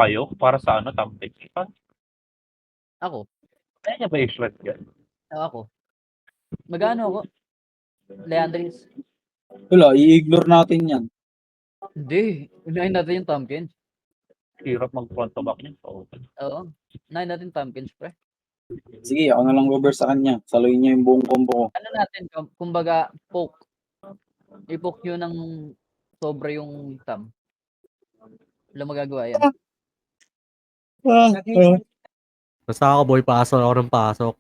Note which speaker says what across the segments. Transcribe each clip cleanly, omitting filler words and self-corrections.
Speaker 1: kayo para sa ano, thumbtack?
Speaker 2: Ako?
Speaker 1: Kaya niya ba i-shred yan?
Speaker 2: Ako. Mag-ano ako? Leandris.
Speaker 3: Wala, i-ignore natin yan.
Speaker 2: Hindi. Unahin natin yung Tompkins.
Speaker 1: Hirap mag-front to back niya. So,
Speaker 2: Oo. Unahin natin Tompkins, pre.
Speaker 3: Sige, ako na lang over sa kanya. Saluhin niya yung buong combo ko.
Speaker 2: Ano natin, kumbaga, poke. I-poke nyo ng sobra yung thumb. Wala magagawa yan.
Speaker 4: Basta ako, boy, pasok ako ng pasok.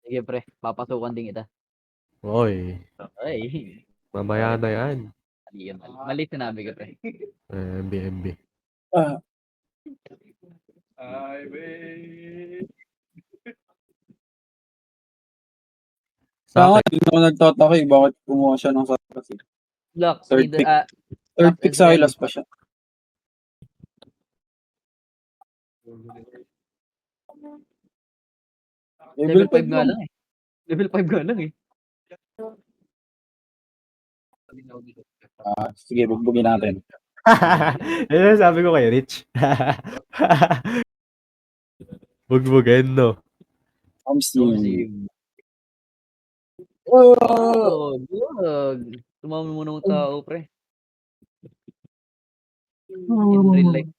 Speaker 2: Sige, pre. Papasukan din kita.
Speaker 4: Oy,
Speaker 2: Ay.
Speaker 4: mamaya na yan.
Speaker 2: Mali yun. Mali sinabi ko, pre.
Speaker 4: MB.
Speaker 1: ay, wait.
Speaker 4: Sa
Speaker 3: Saka
Speaker 4: akin,
Speaker 3: hindi naman nagtataka eh, bakit kumuha siya ng Silas.
Speaker 2: Look,
Speaker 3: Third pick. Third pick Silas pa siya.
Speaker 2: Level 5 nga lang eh. Level 5 nga lang eh.
Speaker 3: Sige, bugbugin natin.
Speaker 4: Yan ang sabi ko kay Rich. Bugbugin, no?
Speaker 3: Omsim.
Speaker 2: Oh, good. Tumama muna ng tao, pre. In real life.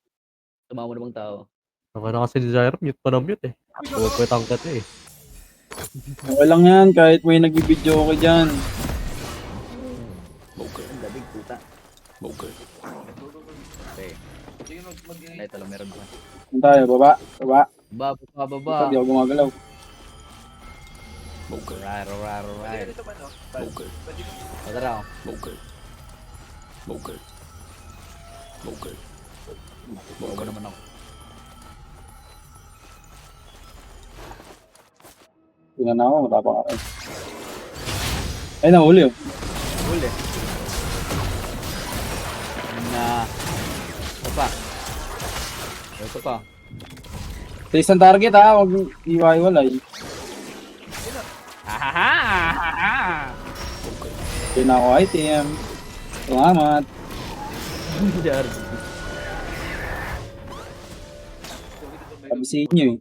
Speaker 2: Tumama na bang tao?
Speaker 4: Ang ano kasi ni Zyra, mute pa na mute eh. Pupwet ang kat eh.
Speaker 3: Okay lang yan, kahit may nagbibideo ko dyan.
Speaker 2: Ang labig, puta. Okay. Ay, talo, meron ba?
Speaker 3: Saan tayo? Baba?
Speaker 2: Baba.
Speaker 3: Hindi ako gumagalaw.
Speaker 2: Right. Ito raw. Baba naman ako.
Speaker 3: Tingnan na ako, matapang ako. Ay, nahuli oh.
Speaker 2: Huli. Ito pa.
Speaker 3: Sa isang target ha, huwag iwa-iwalay. Hindi na ako item. Salamat. Sabi sa inyo eh.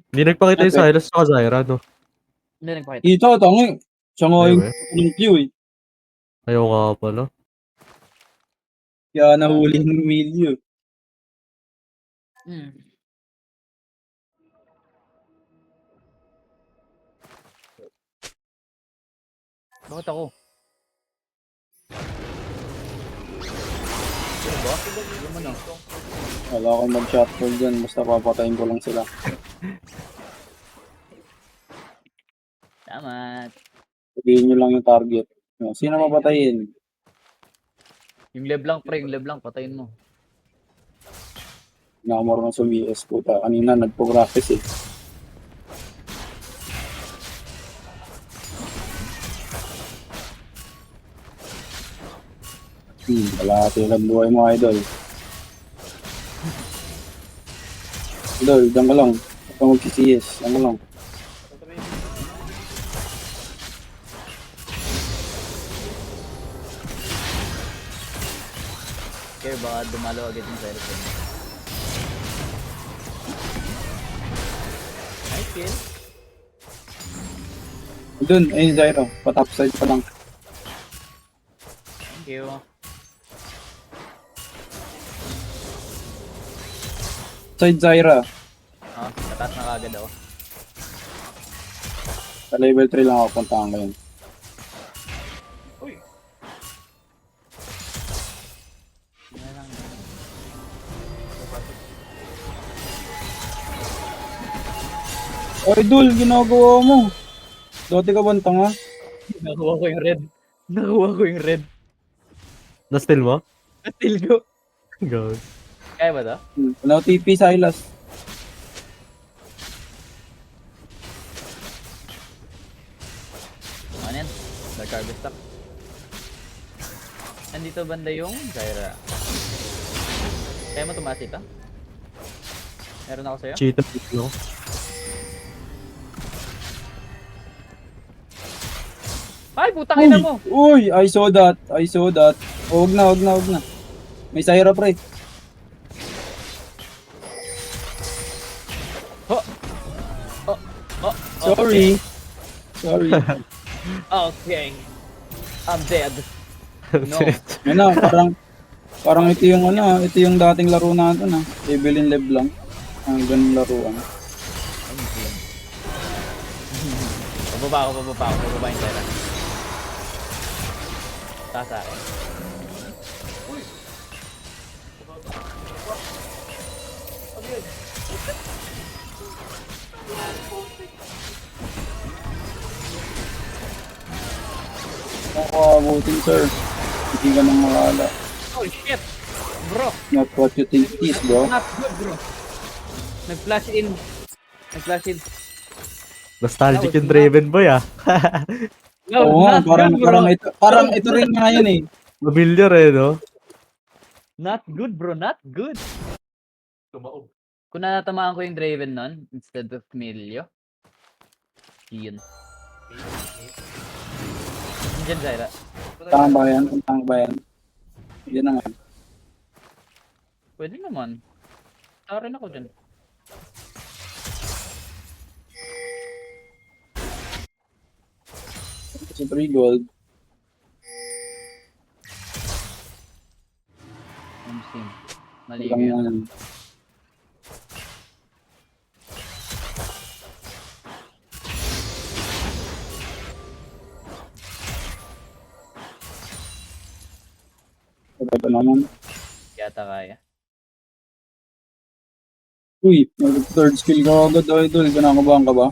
Speaker 4: Hindi nagpakita yung Silas sa Zyra, no?
Speaker 2: Hindi nagpakita.
Speaker 3: Ito, tangi. Siya nga
Speaker 4: Ay,
Speaker 3: yung
Speaker 4: we.
Speaker 3: ng queue eh.
Speaker 4: Ayaw nga pala.
Speaker 3: Kaya nahuli ng Emilio.
Speaker 2: Bakit ako?
Speaker 3: Wala akong mag-shotgun dyan, basta papatayin ko lang sila.
Speaker 2: Salamat.
Speaker 3: Sabihin nyo lang yung target. Sino mapatayin?
Speaker 2: Yung Leblanc, pre. Yung Leblanc, patayin mo.
Speaker 3: Nakamor ng sumi-S puta. Kanina nagpo-practice eh. Kalahati lang buhay mo, idol. Idol, dyan ka lang. Huwag kang mag-CS. Dyan ka lang.
Speaker 2: Okay, baka dumalo agad yung cellphone. Nice kill.
Speaker 3: Doon, ayun, Zyro. Pa-topside pa lang.
Speaker 2: Thank you.
Speaker 3: Side Zyra.
Speaker 2: Nataas na kagad ako.
Speaker 3: Sa level 3 lang ako puntahan ngayon. Oy, Dul, ginagawa mo. Dati ka bang tanga?
Speaker 2: Nakuha ko yung red.
Speaker 4: Na-steal mo?
Speaker 2: Steal ko.
Speaker 4: Go.
Speaker 2: Kaya ba to?
Speaker 3: Ano, TP Silas.
Speaker 2: Ano yan? Dark Harvest Stock. Nandito banda yung Zyra. Kaya mo tumaas ito? Meron ako sa'yo?
Speaker 4: Cheat no?
Speaker 2: Ay, putang ina mo!
Speaker 3: Uy, I saw that. I saw that. Oh, wag na. May Syra, pre.
Speaker 2: Oh, oh,
Speaker 3: Sorry. Sorry.
Speaker 2: Okay. I'm dead. No.
Speaker 3: Yan na, parang ito yung ito yung dating laro natin Evelyn Leblanc. Ang ganung laruan.
Speaker 2: Pababa ako. Pababa yung Syra. Taas akin.
Speaker 3: Makakabutin, sir. Hindi ka nang makala.
Speaker 2: Oh shit! Bro!
Speaker 3: Not what you think it is, bro.
Speaker 2: Not good, bro. Nag-flash in.
Speaker 4: Nostalgic yung Draven Boy ah.
Speaker 2: No,
Speaker 3: Oo,
Speaker 2: not
Speaker 3: parang,
Speaker 2: good, bro.
Speaker 3: parang ito rin nga yun eh.
Speaker 4: Familiar eh, no?
Speaker 2: Not good, bro. Not good.
Speaker 1: Tumaog.
Speaker 2: Kung natatamaan ko yung Draven nun, instead of Milio. Yun. Diyan, Zyra.
Speaker 3: Tama ba yan? Tama ba yan? Yan naman.
Speaker 2: Pwede naman. Tara rin ako dyan.
Speaker 3: Sa 3 gold.
Speaker 2: Sim.
Speaker 3: Walang
Speaker 2: Maligo yun.
Speaker 3: yan. Sabay pa naman.
Speaker 2: Yata kaya.
Speaker 3: Uy, third skill ka agad, idol. Kinakabahan ka ba?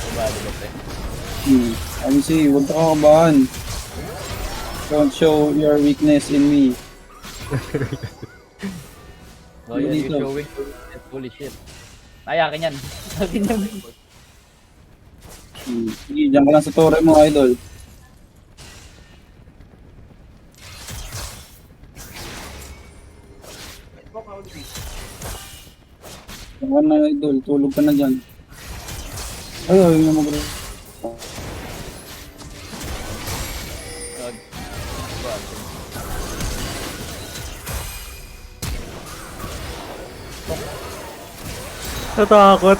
Speaker 2: Kabado ba, pre?
Speaker 3: MC, huwag ka kakabahan. Don't show your weakness in me.
Speaker 2: Oh, yun,
Speaker 3: Dito.
Speaker 2: you're showing. Holy shit. Ay, akin yan. Akin yan.
Speaker 3: Sige, dyan ka lang sa tore mo, idol. Diyan ka na, idol. Tulog ka na dyan. Ay, yung mag-
Speaker 2: God.
Speaker 4: Natakot.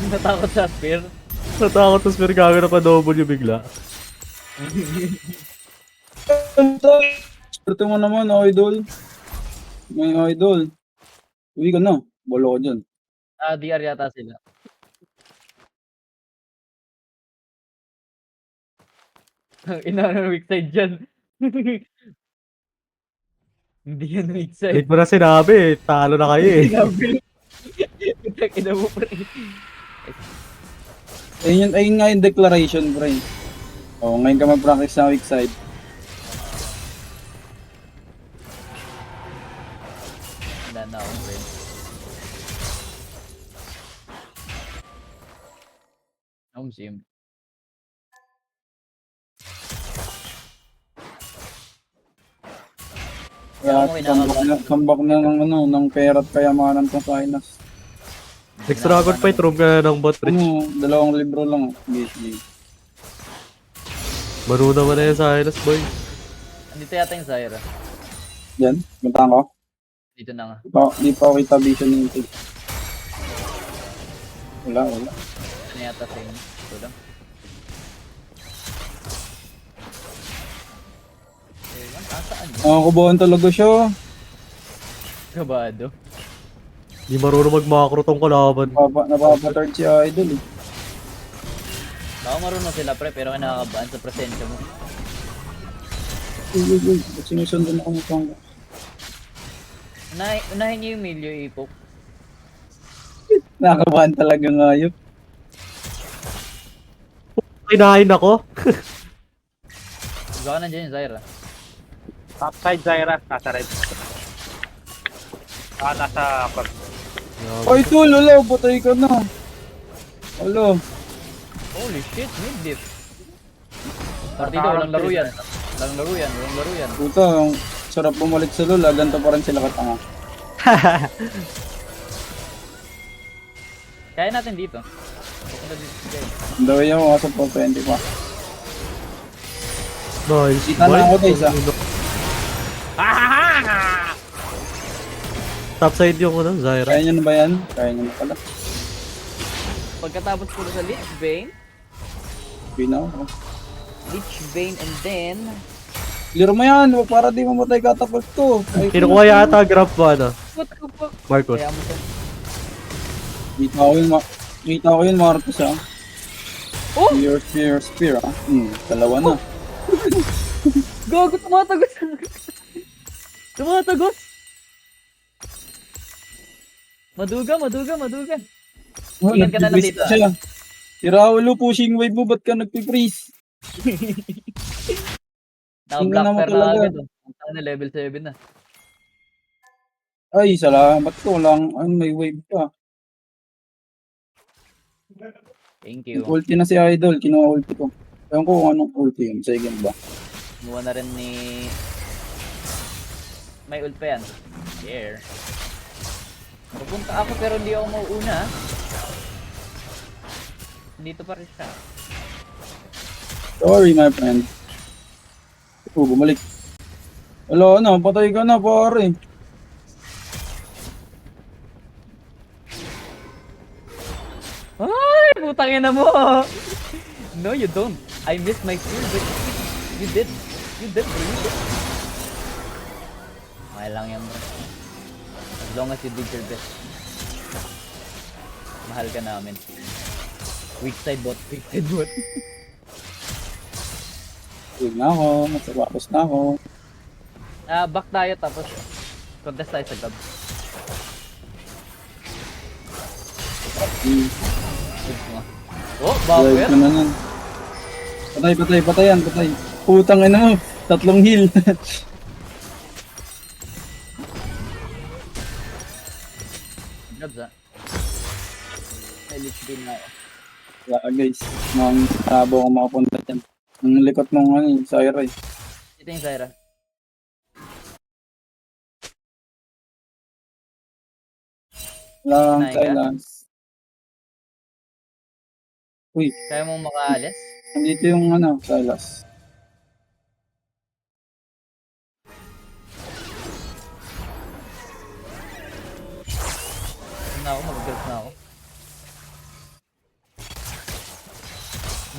Speaker 2: Natakot sa spear.
Speaker 4: Natakot tapos pero gagawin na pa double yung bigla.
Speaker 3: Swerte mo naman, idol. May idol. Uwi ka na. Bolo ka dyan.
Speaker 2: Ah, DR yata sila. Ina, weak side dyan. Hindi yan weak side.
Speaker 4: Late mo na sinabi eh. Talo na kayo eh.
Speaker 2: Ina mo, pre.
Speaker 3: Ayun nga yung declaration, pre. Oh, ngayon ka mag-practice sa weak side.
Speaker 2: Wala na akong friend. Home sim.
Speaker 3: Kaya
Speaker 2: Ako kinakabahan.
Speaker 3: comeback na ng pera at kayamanan ng Pinas.
Speaker 4: Next Dragon Fight, room ka na ng bot bridge.
Speaker 3: 2 libro lang. BSG.
Speaker 4: Maruna mo na yan sa Hylas, boy.
Speaker 2: Andito yata yung Zyra.
Speaker 3: Yan, puntahan ko.
Speaker 2: Dito na nga.
Speaker 3: Di pa ako kita vision ng ito. Wala.
Speaker 2: Ano yata sa inyo? Ito lang. Ewan, asaan yun?
Speaker 3: Kubuhan talaga siya.
Speaker 2: Kabado.
Speaker 4: Di marunong mag-macro tong kalaban.
Speaker 3: Napapatard si Idol eh.
Speaker 2: Baka marunong sila pre, pero kinakabaan sa presensya mo.
Speaker 3: Uy. Ba't sinusundan ako mo pang...
Speaker 2: Unahin niyo yung Milio ipok.
Speaker 3: Nakakabahan talaga ngayop.
Speaker 4: Kinain ako.
Speaker 2: Baka nandiyan yung Zyra.
Speaker 1: Topside Zyra, nasa red. Nasa pag...
Speaker 3: Ay, Tol, wala, patay ka na. Wala.
Speaker 2: Holy shit, mid-dip. Partido, walang laro yan. Walang laro yan.
Speaker 3: Puta, ang sarap bumalik sa Lola, ganito pa rin sila katanga.
Speaker 2: Kaya natin dito. na dito guys.
Speaker 3: Ang daway ako kaso po 20 pa.
Speaker 4: Nice.
Speaker 3: Kita na ako, guys, ah.
Speaker 4: Top side yung ano, Zyra.
Speaker 3: Kaya nyo na ba yan? Kaya nyo na pala.
Speaker 2: Pagkatapos ko na sa Lich Bane,
Speaker 3: Pinaw ako.
Speaker 2: Lich Bane and then...
Speaker 3: Clear mo yan, wag para di mamatay katapos to. Ay,
Speaker 4: Kinukuha yata grab mo ano,
Speaker 2: What the fuck?
Speaker 4: Marcos.
Speaker 2: Kaya mo siya.
Speaker 3: Kita ko yun, Marcos, ah.
Speaker 2: Oh!
Speaker 3: Spear, ah. Dalawa na.
Speaker 2: Gago, tumatagos! Tumatagos! Maduga.
Speaker 3: Oh,
Speaker 2: Ingat ka na lang
Speaker 3: nag-freeze
Speaker 2: dito,
Speaker 3: siya. Si Raulo, pushing wave mo, ba't ka nag-freeze?
Speaker 2: Naka-black
Speaker 3: Tingnan mo
Speaker 2: pair na
Speaker 3: talaga.
Speaker 2: agad. Ang tanga na level 7 na.
Speaker 3: Ay, salamat ko lang. Ay, may wave pa.
Speaker 2: Thank you.
Speaker 3: Ulti na si Idol, kinuha ulti ko. Ewan ko kung anong ulti yun, second ba?
Speaker 2: Kumuha na rin ni... May ult pa yan. Share. Pupunta ako pero hindi ako mauuna. Dito pa rin siya.
Speaker 3: Sorry, my friend. Bumalik. Wala na, patay ka na, pare.
Speaker 2: Ay, putang ina mo! No, you don't. I missed my skill, but you did. You did, bro. You did. Okay lang yan, bro. As long as you did your best. Mahal ka namin. Weak side bot.
Speaker 3: Huwag na ako, masabakos na ako.
Speaker 2: Back tayo tapos contest tayo sa club. Good mo. Oh,
Speaker 3: Drive
Speaker 2: buffer!
Speaker 3: ko na nun. Patay. Putang ina mo, 3 heal.
Speaker 2: Grabs ah. May lich bin na ako.
Speaker 3: Kaya guys, nang tabo ako makapunta dyan. Ang likot ng ano, Syra eh.
Speaker 2: Ito yung Zyra.
Speaker 3: Lang,
Speaker 2: Nain ka?
Speaker 3: silence. Uy,
Speaker 2: Kaya mong makaalis?
Speaker 3: nandito yung ano, Silas.
Speaker 2: Mag-grab na ako.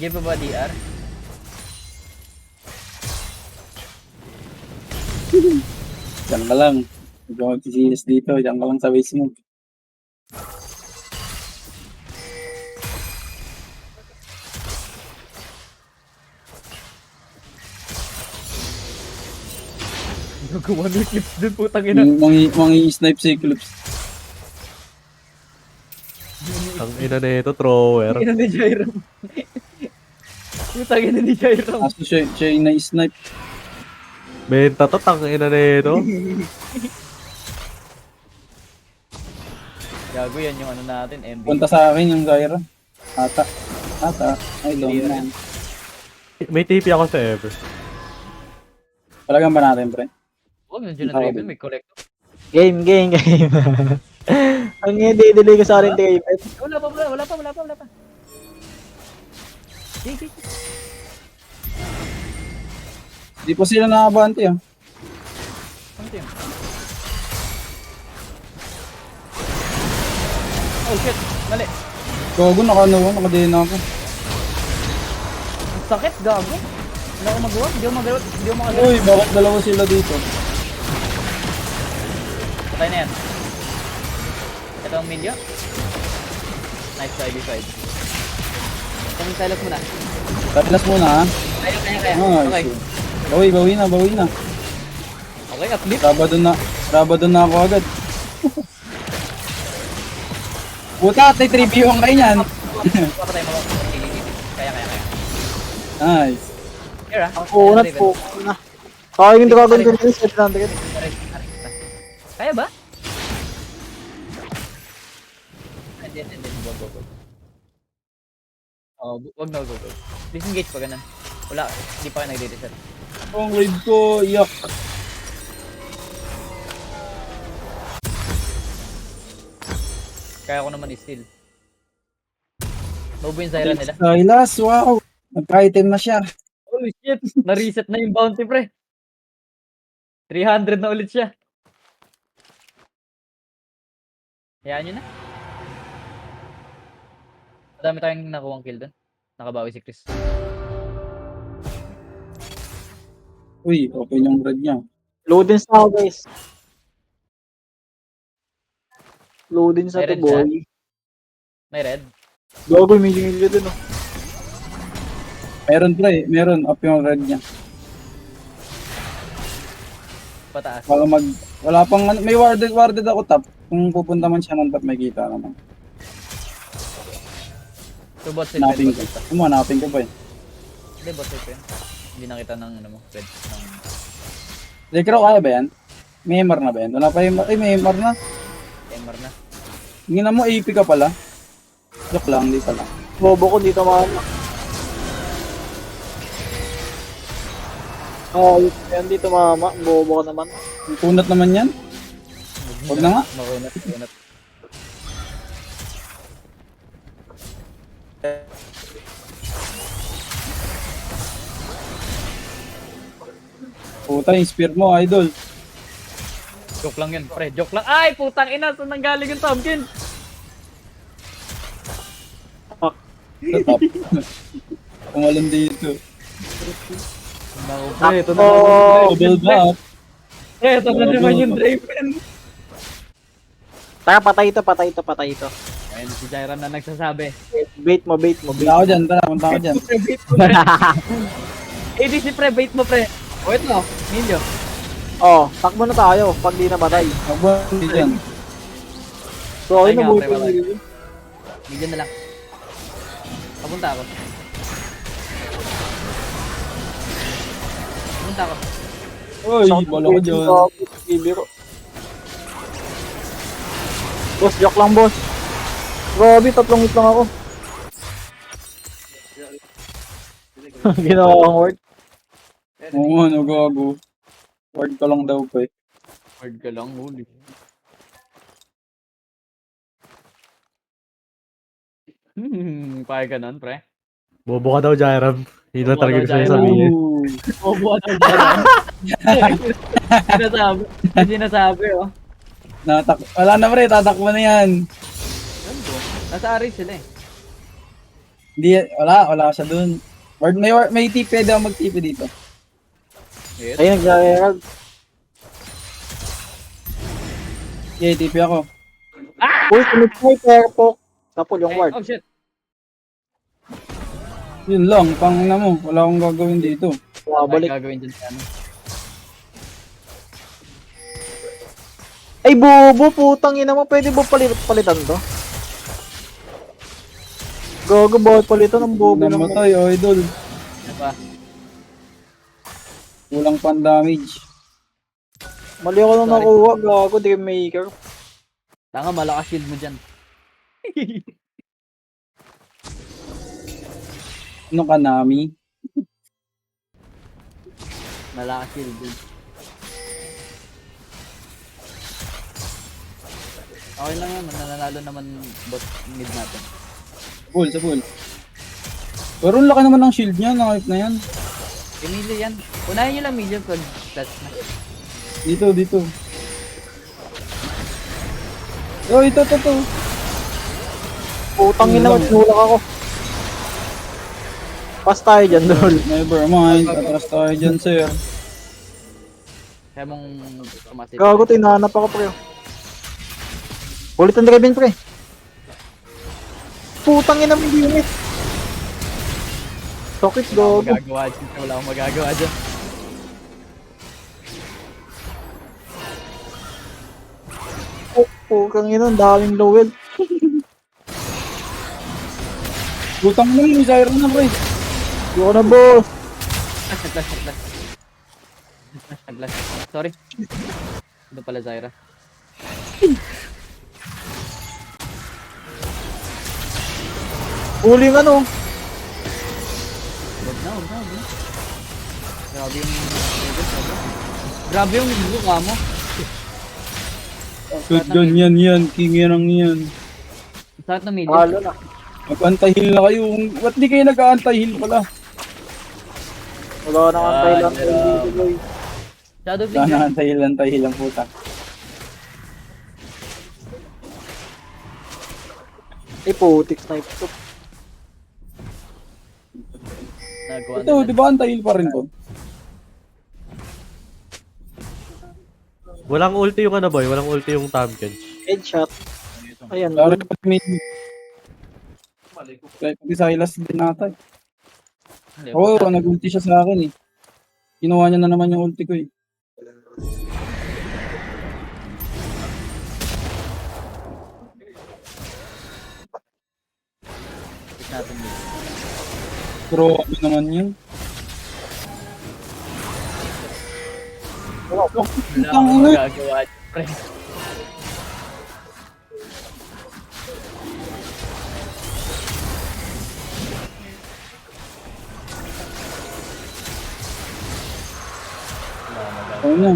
Speaker 2: Give pa ba DR?
Speaker 3: Diyan ka lang. Huwag ka mag-CS dito, diyan ka lang sa base mo.
Speaker 2: Gagawa ng clips dun, putang ina.
Speaker 3: Mangi-snipe si Eclipse.
Speaker 4: Ang ina na ito, thrower.
Speaker 2: Ina ni Jairam. Putang ina ni Jairam.
Speaker 3: Kaso siya yung na-snipe.
Speaker 4: Benta to, tang ina na ito.
Speaker 2: Gago yan yung ano natin, MB.
Speaker 3: Punta sa akin yung Zyra. Ata. I don't know.
Speaker 4: May TP ako sa Ever.
Speaker 3: Talagang ba natin, pre?
Speaker 2: Huwag nandiyan na Draven, may collector.
Speaker 5: Game. Ang i-delay ko sa akin kay Ipet.
Speaker 2: Wala pa. Sige.
Speaker 3: Di pa sila nakabante ah.
Speaker 2: Ano yun? Oh shit, mali.
Speaker 3: Gago, nakadena ako.
Speaker 2: Ang sakit, gago. Wala akong magawa, hindi ako magagawa.
Speaker 3: Uy, bakit dalawa sila dito?
Speaker 2: Patay na yan. Ito ang Milyo. Nice 5v5. Kaming silos muna.
Speaker 3: Silas muna ha.
Speaker 2: Kaya. Okay.
Speaker 3: Bawi na.
Speaker 2: Okay, uplift.
Speaker 3: Rabadon na ako agad. Puta, tay 3v yung kayo niyan.
Speaker 2: Papatay mo. Kaya.
Speaker 3: Nice.
Speaker 2: Here ah.
Speaker 5: Oo, po na. Kaya yung dragon ko nila, set lang agad.
Speaker 2: Kaya ba? Hindi. Go. Oh, wag na, go. Disengage pa ganun. Wala, hindi pa kayo nagde-reset.
Speaker 3: Ang wave ko, yak.
Speaker 2: Kaya ko naman i-steal. Lobo yung Zyra nila.
Speaker 3: Silas, wow. Nagka-item na siya.
Speaker 2: Holy shit! Na-reset na yung bounty, pre. 300 na ulit siya. Hayaan nyo na. Madami tayong nakuha kill doon. Nakabawi si Chris.
Speaker 3: Uy, open yung red niya.
Speaker 5: Loadin sa ako, guys. Loadin sa
Speaker 2: May
Speaker 5: to,
Speaker 2: red siya?
Speaker 5: boy.
Speaker 2: May red.
Speaker 5: Gago, milyo din, oh.
Speaker 3: Meron pre, meron. Up yung red niya.
Speaker 2: Pataas.
Speaker 3: Baka wala pang, may warded ako top. Kung pupunta man siya ng top, may kita naman.
Speaker 2: So bot safe
Speaker 3: Hanapin
Speaker 2: yun.
Speaker 3: ko. Hanapin ko pa eh.
Speaker 2: Hindi, bot safe yun. Hindi nakita ng ano mo, red. Ng...
Speaker 3: Zekro, kaya ba yan? May MR na ba yan? Wala pa yung, may MR na.
Speaker 2: MR na.
Speaker 3: Tingnan mo, AP ka pala. Joke lang, hindi pala.
Speaker 5: Bobo ko dito mama. Oh, yan dito mama. Bobo ko naman.
Speaker 3: Punat naman yan. Huwag na nga.
Speaker 2: Makunat, makunat.
Speaker 3: Puta, yung spear mo, idol.
Speaker 2: Joke lang yun, pre. Joke lang. Ay, putang ina. Saan nanggaling yung Tomkin?
Speaker 3: Sa top. Pumalun dito.
Speaker 2: Naku, pre. Ito na
Speaker 5: Oh,
Speaker 3: Double back.
Speaker 2: Ito na naman yung Draven.
Speaker 5: Tara, patay ito.
Speaker 2: Ayun, si Jairam na nagsasabi.
Speaker 5: Bait mo.
Speaker 3: Punta ako dyan, tara, punta ako dyan.
Speaker 2: Pre, bait mo, pre. ADC, pre. Bait mo, pre. O, ito. Milyo.
Speaker 5: Oh, takbo na tayo pag di na batay.
Speaker 3: Magbundi dyan.
Speaker 5: So,
Speaker 2: Ay
Speaker 5: ayun na
Speaker 2: nga,
Speaker 5: buhay
Speaker 2: pre,
Speaker 5: ko.
Speaker 2: wala. Milyo na lang. Papunta ako. Papunta ako.
Speaker 3: Uy, bala ko dyan.
Speaker 5: Bibiro. Boss, joke lang, boss. Grabe, 3 hit lang ako. Ginawa kong word.
Speaker 3: Oo nga, nagago. Ward ka lang daw pa eh.
Speaker 2: Hard ka lang, huli. Paya ka nun, pre.
Speaker 4: Bobo ka daw, Jairam. Yun lang
Speaker 2: Bobo
Speaker 4: talaga
Speaker 2: ka
Speaker 4: gusto
Speaker 2: daw,
Speaker 4: niya
Speaker 2: Jairam.
Speaker 4: sabihin.
Speaker 2: Bobo ka daw dyan. Sinasabi. Sinasabi, oh.
Speaker 3: Wala na pre, tatakbo na yan.
Speaker 2: Ano? Nasa Aris sila eh.
Speaker 3: Hindi, wala siya dun. May TP, pwede ako mag-TP dito.
Speaker 2: Yes.
Speaker 5: Ayun, naglalagag.
Speaker 3: Okay, TP ako.
Speaker 5: Uy, kumit mo, Perpok. Tapos yung ward.
Speaker 2: Oh shit.
Speaker 3: Yun lang, pangina mo. Wala akong gagawin dito.
Speaker 5: Balik.
Speaker 2: Ay, gagawin dyan sa ano.
Speaker 5: Ay, bobo, putang ina mo. Pwede ba palitan to? Gago, bawat palitan ng bobo naman.
Speaker 3: Namatay, oh, idol.
Speaker 2: Ano ba?
Speaker 3: Kulang pan damage.
Speaker 5: Mali ako nang nakuha, gago, Dream Maker.
Speaker 2: Tanga, malakas shield mo dyan.
Speaker 3: Ano ka, Nami?
Speaker 2: Malakas shield dyan. Okay lang yan, nananalo naman bot mid natin.
Speaker 3: Sa full. Pero ang laki naman ng shield niya, nakip na yan.
Speaker 2: Emilio yan. Unahin nyo lang Emilio pag touch na.
Speaker 3: Dito. Oh, ito.
Speaker 5: Putang ina, tinulak ako. Pas tayo dyan, dol.
Speaker 3: Never mind, atras tayo dyan, sir.
Speaker 2: Kaya mong tumasip.
Speaker 5: Gago, tinanap ako, pre. Ulit ang Draven, pre. Putang ina, may unit. Sakit, gago.
Speaker 2: Magagawa dyan. Wala akong magagawa dyan.
Speaker 5: Putang ina, ang daming low health.
Speaker 3: Butang mo yung Zyra na, pre.
Speaker 5: Yoko na, boss.
Speaker 2: Naglas. Sorry. Ito pala Zyra.
Speaker 5: Huling ano.
Speaker 2: Huwag na. Grabe yung mukha mo.
Speaker 3: Good gun yan. King yan ang yan.
Speaker 2: Sakit na million.
Speaker 5: Halo na.
Speaker 3: Mag-anti-heal na kayo. Ba't di kayo nag-anti-heal pala?
Speaker 5: Wala ka nang antay lang.
Speaker 2: Shadow Blink
Speaker 3: Sana
Speaker 2: yan.
Speaker 3: anti-heal ang puta.
Speaker 5: Eh, putik snipe to.
Speaker 2: Nagawa
Speaker 3: Ito,
Speaker 2: nila.
Speaker 3: di ba anti-heal pa rin to?
Speaker 4: Walang ulti yung ano boy, walang ulti yung Tamken.
Speaker 5: Headshot. Ayan,
Speaker 3: Laro
Speaker 5: good.
Speaker 3: pa may... Kahit pati Silas din nata eh.
Speaker 2: Hindi,
Speaker 3: Oo, nag-ulti siya sa akin eh. Kinuha niya na naman yung ulti ko eh.
Speaker 2: pick natin dito.
Speaker 3: Pero ano naman yun?
Speaker 2: Wala
Speaker 3: Ang
Speaker 2: akong
Speaker 3: ina.
Speaker 2: magagawa. Pre. Wala akong magagawa.
Speaker 3: Ano na?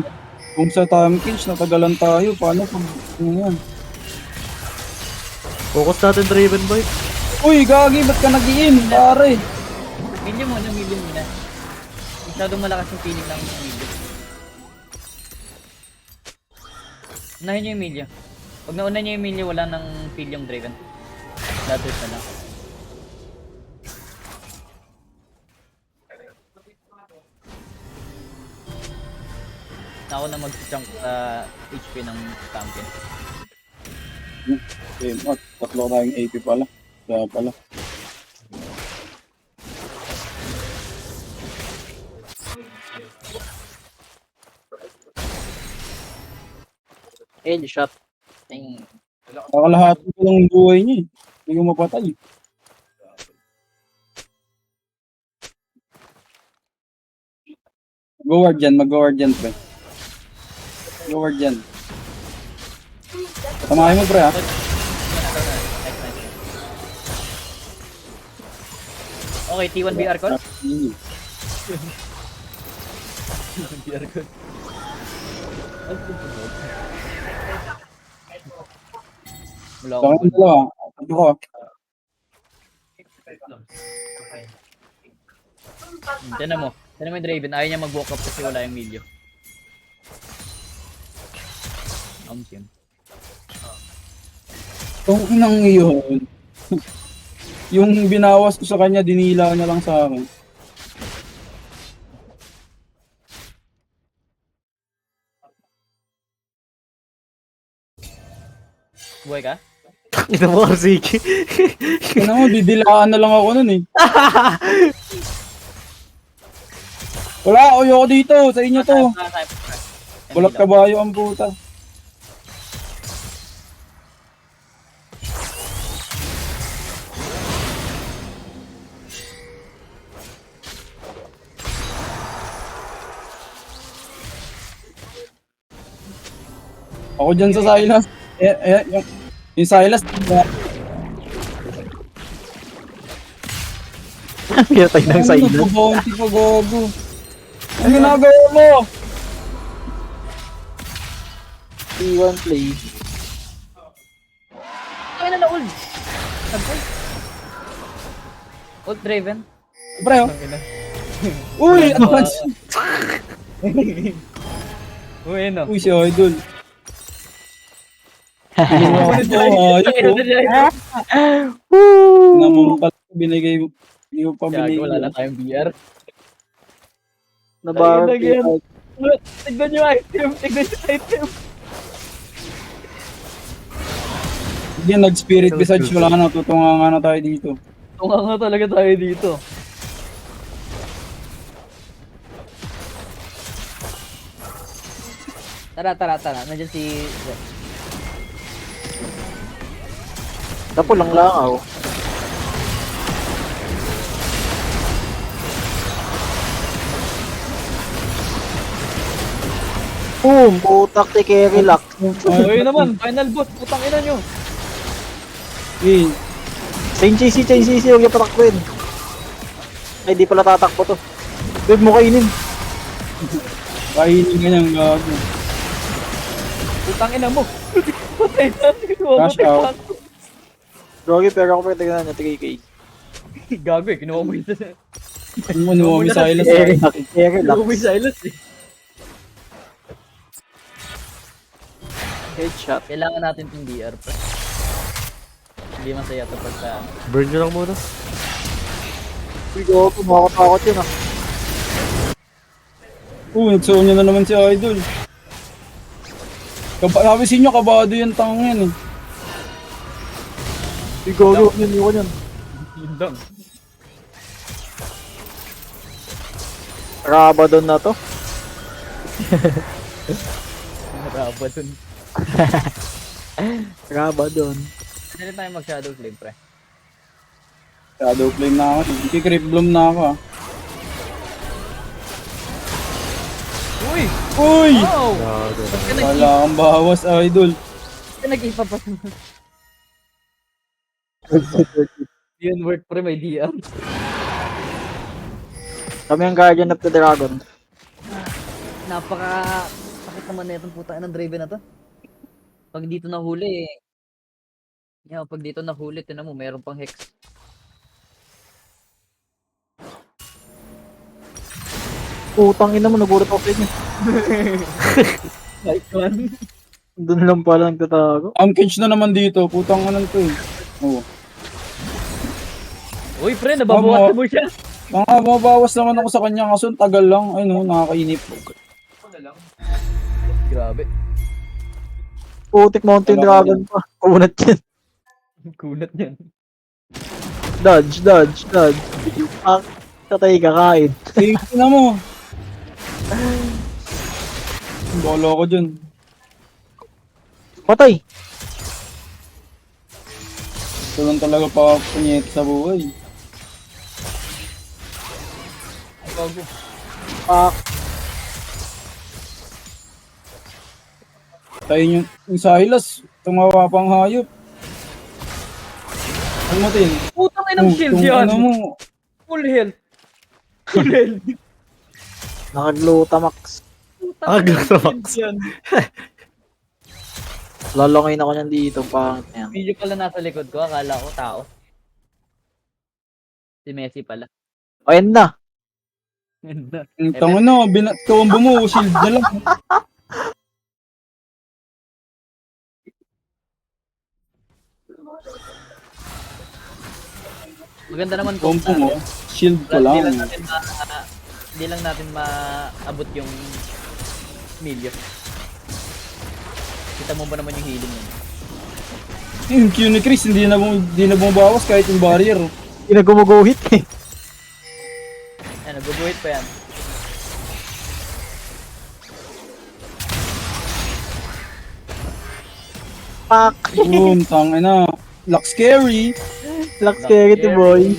Speaker 3: Kung sa time cage, natagalan tayo. Paano kung ano yan?
Speaker 4: Focus natin Draven boy.
Speaker 3: Uy, Gagi, ba't ka nag-i-in? Pare!
Speaker 2: Million muna, million muna. Masyadong malakas yung feeling ng million. Unahin nyo yung million. Pag nauna nyo yung million, wala nang feel yung Draven. Datos na lang. Ako na mag-chunk sa HP ng champion.
Speaker 3: Okay, tatlo tayong AP pala. Kaya pala.
Speaker 5: Headshot.
Speaker 2: Ay,
Speaker 3: Kakalahati ko lang yung buhay niya eh. Hindi ko mapatay. Mag-ward dyan, pre. Mag-ward dyan. Tamahin mo, pre, ha?
Speaker 2: okay, T1 BR call? BR call. Wala
Speaker 3: Saka
Speaker 2: akong
Speaker 3: yung dalawa. Ito ko.
Speaker 2: Tiyan mo. Tiyan mo yung Draven. Ayaw niya mag-walk up kasi wala yung milyo. Team.
Speaker 3: Kung inang iyon. Yung binawas ko sa kanya, dinila niya lang sa akin.
Speaker 2: Buhay ka?
Speaker 4: Ina mo Arsiki.
Speaker 3: Ano mo, didilaan na lang ako nun eh. Wala, ayoko dito. Sa inyo to. Bulak kabayo ang puta. Ako dyan sa Silas. Yung Silas.
Speaker 5: Pinatay ng side.
Speaker 3: Nagpo-bounty pa, gogo. Ano ginagawa mo?
Speaker 5: T1 play.
Speaker 2: Ay na ult! Nag-ult. Ult Draven.
Speaker 3: Pre, oh. Uy, advance.
Speaker 2: Uy, ano?
Speaker 3: Uy, si Idol. Namang pala binigay mo. Hindi mo pa
Speaker 2: Gago, wala na
Speaker 3: binigay.
Speaker 2: tayong BR.
Speaker 5: Nabar.
Speaker 2: Tignan nyo item! Tignan nyo item!
Speaker 3: Hindi, nag-spirit visage. Wala na, tutunga nga na tayo dito.
Speaker 2: Tunga nga talaga tayo dito. Tara. Nandiyan si...
Speaker 5: Tapo lang ako. Boom! Putak ni carry lock.
Speaker 2: Uy naman, final boss, putang ina nyo.
Speaker 3: Eh,
Speaker 5: Chain CC, huwag niya patakbuhin. Ay, di pala tatakbo to. Wave mo kainin.
Speaker 3: kainin ka niyang gago.
Speaker 2: Putang ina mo. Patay na.
Speaker 3: Cash out.
Speaker 5: Gogi, pero ako pa tignan niya, 3K.
Speaker 2: Gago eh, kinuha mo yun.
Speaker 3: Ano mo Silas?
Speaker 5: Relax.
Speaker 2: Kinuha mo yung silence eh.
Speaker 5: Headshot.
Speaker 2: Kailangan natin yung DR pre. Hindi masaya to pagka...
Speaker 4: Burn nyo lang muna.
Speaker 5: Uy, Gogi, makatakot yun ah.
Speaker 3: Nagsuon niya na naman si Idol. Nabisin nyo, kabado yung tang yan eh.
Speaker 5: Uy, Gogi, huwag niyo ko yan.
Speaker 2: Yun lang.
Speaker 5: Rabadon na to.
Speaker 2: Maraba dun.
Speaker 5: Rabadon.
Speaker 2: Pwede tayo mag-shadow flame pre.
Speaker 3: Shadow flame na ako. Kikrip bloom na ako ah.
Speaker 2: Uy!
Speaker 3: Uy!
Speaker 2: Wow!
Speaker 4: Gago.
Speaker 3: Wala kang bawas, Idol.
Speaker 2: Nag-ipa pa. Yun work pre, may DR.
Speaker 5: Kami ang Guardian of the Dragon.
Speaker 2: Napaka sakit naman na itong puta ng Draven na to. Pag dito nahuli pag dito nahuli, tinan mo, meron pang hex.
Speaker 5: Putang ina mo, nagulat ako sa inyo.
Speaker 2: Nice one.
Speaker 5: Doon lang pala nagtatago.
Speaker 3: Amkage na naman dito. Putang anan to eh. Oo.
Speaker 2: Uy pre, nababawasan mo siya.
Speaker 3: Mabawas naman ako sa kanya kaso ang tagal lang. Ay no, nakakainip.
Speaker 2: Grabe.
Speaker 5: Putik Mountain Dragon pa. Kunat yan.
Speaker 2: Kunat niyan.
Speaker 5: Dodge. Tatay kakain.
Speaker 3: Tingin na mo. Bolo ko dyan.
Speaker 5: Patay.
Speaker 3: Ito lang talaga pa punyet sa buhay.
Speaker 2: Bago.
Speaker 3: Tayo yung Silas. Tumawa pang hayop. Ano mo tin?
Speaker 2: Putang ina ng shield yan.
Speaker 3: Ano mo?
Speaker 2: Full health. Full health.
Speaker 5: Nakaglutamax.
Speaker 4: Glutamax.
Speaker 2: Yan.
Speaker 5: Lalongin ako niyan dito. Pangit yan.
Speaker 2: Video pala nasa likod ko, akala ko tao. Si Messi pala.
Speaker 5: Ayan na.
Speaker 2: Ganda.
Speaker 3: Ang tango na. Combo mo. Shield na lang.
Speaker 2: Maganda naman kung
Speaker 3: Combo mo. Shield ko
Speaker 2: Hindi
Speaker 3: lang.
Speaker 2: lang natin hindi lang natin maabot yung milyo. Kita mo ba naman yung healing yun?
Speaker 3: Yung Q ni Chris, hindi na bumabawas kahit yung barrier.
Speaker 5: Hindi na gumuguhit eh.
Speaker 2: Ayan, nagbubuhit pa yan.
Speaker 5: Pak.
Speaker 3: Boom, tangin na. Lock scary.
Speaker 5: Black Security boy.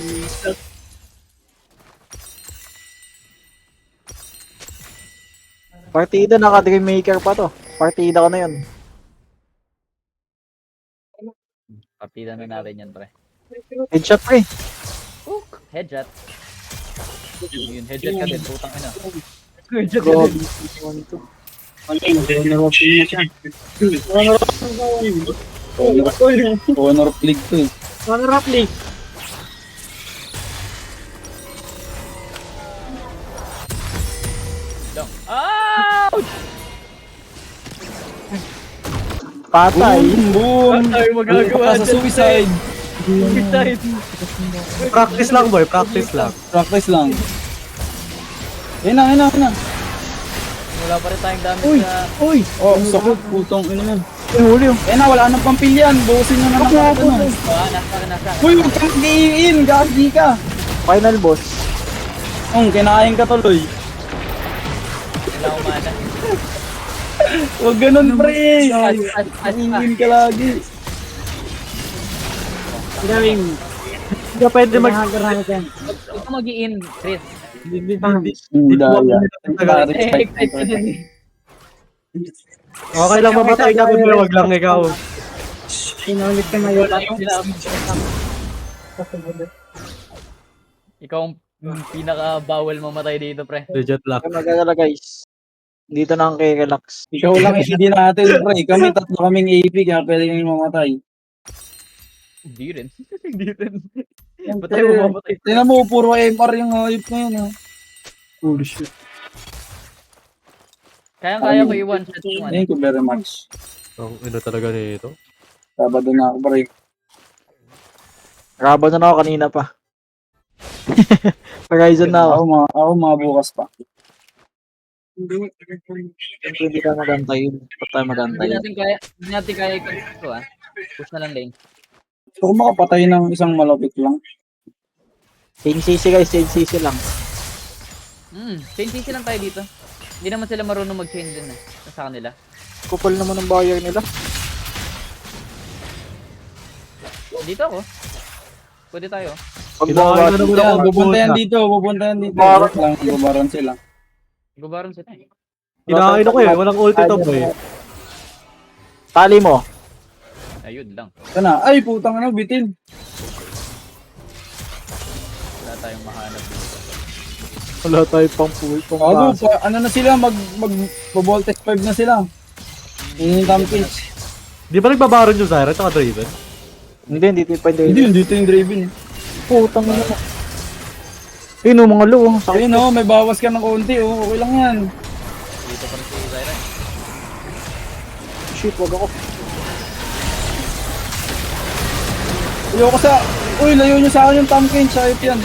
Speaker 5: Partida, naka-Dream Maker pa to. Partida ko na yun.
Speaker 2: Partida na natin yan, pre.
Speaker 5: Headshot pre.
Speaker 2: Headshot. Yun, headshot ka din, putang ina. Headshot ka
Speaker 5: Grabe.
Speaker 2: din.
Speaker 3: Honor of League to eh.
Speaker 5: Roughly.
Speaker 2: Ouch!
Speaker 5: Patay.
Speaker 3: Boom!
Speaker 2: Ano tayo magagawa
Speaker 3: Sa
Speaker 2: dyan,
Speaker 3: suicide.
Speaker 2: Suicide.
Speaker 4: Practice lang boy, practice lang.
Speaker 3: Practice lang. Ayun na.
Speaker 2: Wala pa rin tayong damage
Speaker 3: Uy!
Speaker 2: sa...
Speaker 5: Uy.
Speaker 3: Oh, sakot. Putong ina yan.
Speaker 5: Huli yung.
Speaker 3: Ayun na, wala nang pampilyan. Buusin nyo na lang.
Speaker 2: Nasa.
Speaker 3: Uy, huwag kang mag-i-in. Gagi ka.
Speaker 5: Final boss.
Speaker 3: Kinain ka tuloy.
Speaker 2: Wala umana.
Speaker 3: Huwag ganun, pre.
Speaker 2: As.
Speaker 3: Ingin ka lagi.
Speaker 5: Hindi ka pwede
Speaker 2: Huwag ka mag-i-in, Chris.
Speaker 3: Daya.
Speaker 2: Excited ka din eh.
Speaker 4: Okay lang mamatay ka, pero wag lang ikaw.
Speaker 2: Wala yung sinabi. Ikaw ang pinaka-bawal mamatay dito, pre.
Speaker 4: Legit luck.
Speaker 5: Kaya magagala guys. Dito na ang relax.
Speaker 3: Ikaw lang hindi natin, pre. Kami tatlo kaming AP, kaya pwede kami mamatay.
Speaker 2: Hindi rin. Hindi rin. Ba't
Speaker 3: Siyempre,
Speaker 2: tayo mamamatay?
Speaker 3: tingnan mo, puro MR yung hayop na yun, ha. Holy shit.
Speaker 2: Kaya ko i-one shot yung ano.
Speaker 3: Thank you very much.
Speaker 4: Ang ino talaga nito.
Speaker 3: Sabado na ako, break.
Speaker 5: Rabo na ako kanina pa. Horizon na ako.
Speaker 3: Ako mga bukas pa.
Speaker 5: Hindi ka magantayin. Ba't tayo
Speaker 2: Hindi
Speaker 5: magantayin?
Speaker 2: natin kaya ito ah. Push na lang lane.
Speaker 3: Gusto ko makapatay ng isang malapit lang.
Speaker 5: Chain CC guys, chain CC lang.
Speaker 2: Chain CC lang tayo dito. Hindi naman sila marunong mag-chain din eh. Sa kanila.
Speaker 5: Kupal naman ang buyer nila.
Speaker 2: Dito ako. Pwede tayo.
Speaker 5: Pag
Speaker 4: Kinain na naman
Speaker 3: Yan,
Speaker 4: ako.
Speaker 3: pupunta yan dito.
Speaker 5: Baron.
Speaker 3: Wait lang, gubaron sila.
Speaker 2: Gubaron sila eh.
Speaker 4: Kinain ako eh. Walang ulti to boy.
Speaker 5: Tali mo.
Speaker 2: Ayun lang.
Speaker 3: Ito na. Ay, putang ano, bitin.
Speaker 2: Wala tayong mahanap dito.
Speaker 5: Wala tayo pang pool.
Speaker 3: Bago, ano na sila, mag-voltage 5 na sila. Yun yung Tampage.
Speaker 4: Di ba nagbabaron yung Zyra at Draven?
Speaker 5: Hindi pa
Speaker 3: Hindi, dito yung Draven.
Speaker 5: Putang ina mo. Ayun o, mga lo.
Speaker 3: Ayun o, may bawas ka ng konti o. Okay lang yan.
Speaker 2: Dito pa rin si Zyra.
Speaker 5: Shit, wag ako.
Speaker 3: Ayoko sa... Uy, layo nyo sa akin yung Tampage. Sayop yan.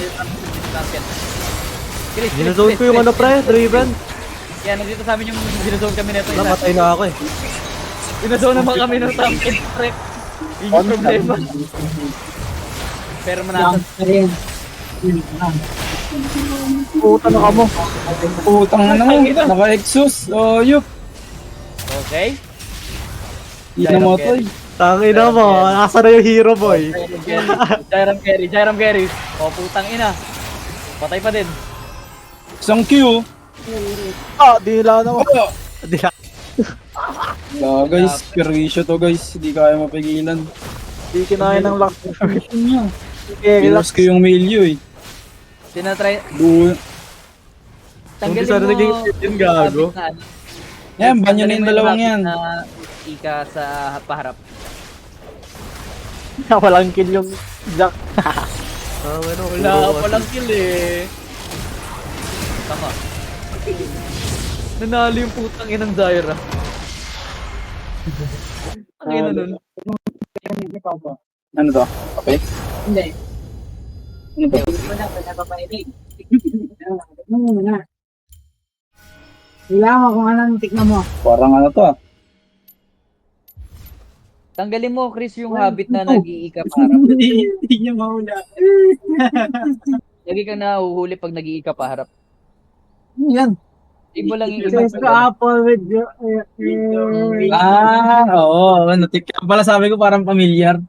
Speaker 2: Champion. Chris,
Speaker 4: Ginazone ko yung ano pre, Draven.
Speaker 2: Yan, nandito sa amin yung ginazone kami nito.
Speaker 4: Namatay na ako eh.
Speaker 2: Ginazone naman kami ng champion. Pre. Yun yung problema. Pero manasa.
Speaker 5: Puta na ka mo.
Speaker 3: Putang ano mo. Naka-exhaust. Oh, yup.
Speaker 2: Okay.
Speaker 3: Hindi na matay.
Speaker 4: Tangina mo, asa na yung hero boy?
Speaker 2: Jairam carry. O putang ina. Patay pa din.
Speaker 3: Isang Q.
Speaker 5: Ah, di nila na ako.
Speaker 4: Di na.
Speaker 3: Guys, perwisyo to guys. Hindi kaya mapigilan.
Speaker 5: Di kinain ng lock.
Speaker 3: Perwisyo niya.
Speaker 5: Okay,
Speaker 3: Pinos
Speaker 5: relax.
Speaker 3: ko yung Melio eh.
Speaker 2: Tinatry.
Speaker 3: Buo.
Speaker 2: Tanggalin
Speaker 4: sana
Speaker 2: mo.
Speaker 4: naging yun gago.
Speaker 3: Yan, banyo na yung dalawang yan.
Speaker 2: Na ika sa paharap.
Speaker 5: Walang kill yung Jack.
Speaker 4: Ano,
Speaker 2: Wala pa lang kill eh. Tama. Nanalo yung putang inang Zyra. Ang ina nun.
Speaker 3: Ano to? Okay?
Speaker 6: Hindi.
Speaker 3: Ano to?
Speaker 6: Wala pa napapainig. Ano muna? Wala mo kung anong tignan mo.
Speaker 3: Parang ano to ah.
Speaker 2: Tanggalin mo, Chris, yung habit na nag-iika paharap.
Speaker 6: Hindi niya mahula.
Speaker 2: Lagi kang nahuhuli pag nag-iika paharap.
Speaker 6: Yan.
Speaker 2: Ibo lang yung
Speaker 6: Says to apple with your...
Speaker 3: Oo. Natik pala sabi ko parang familiar.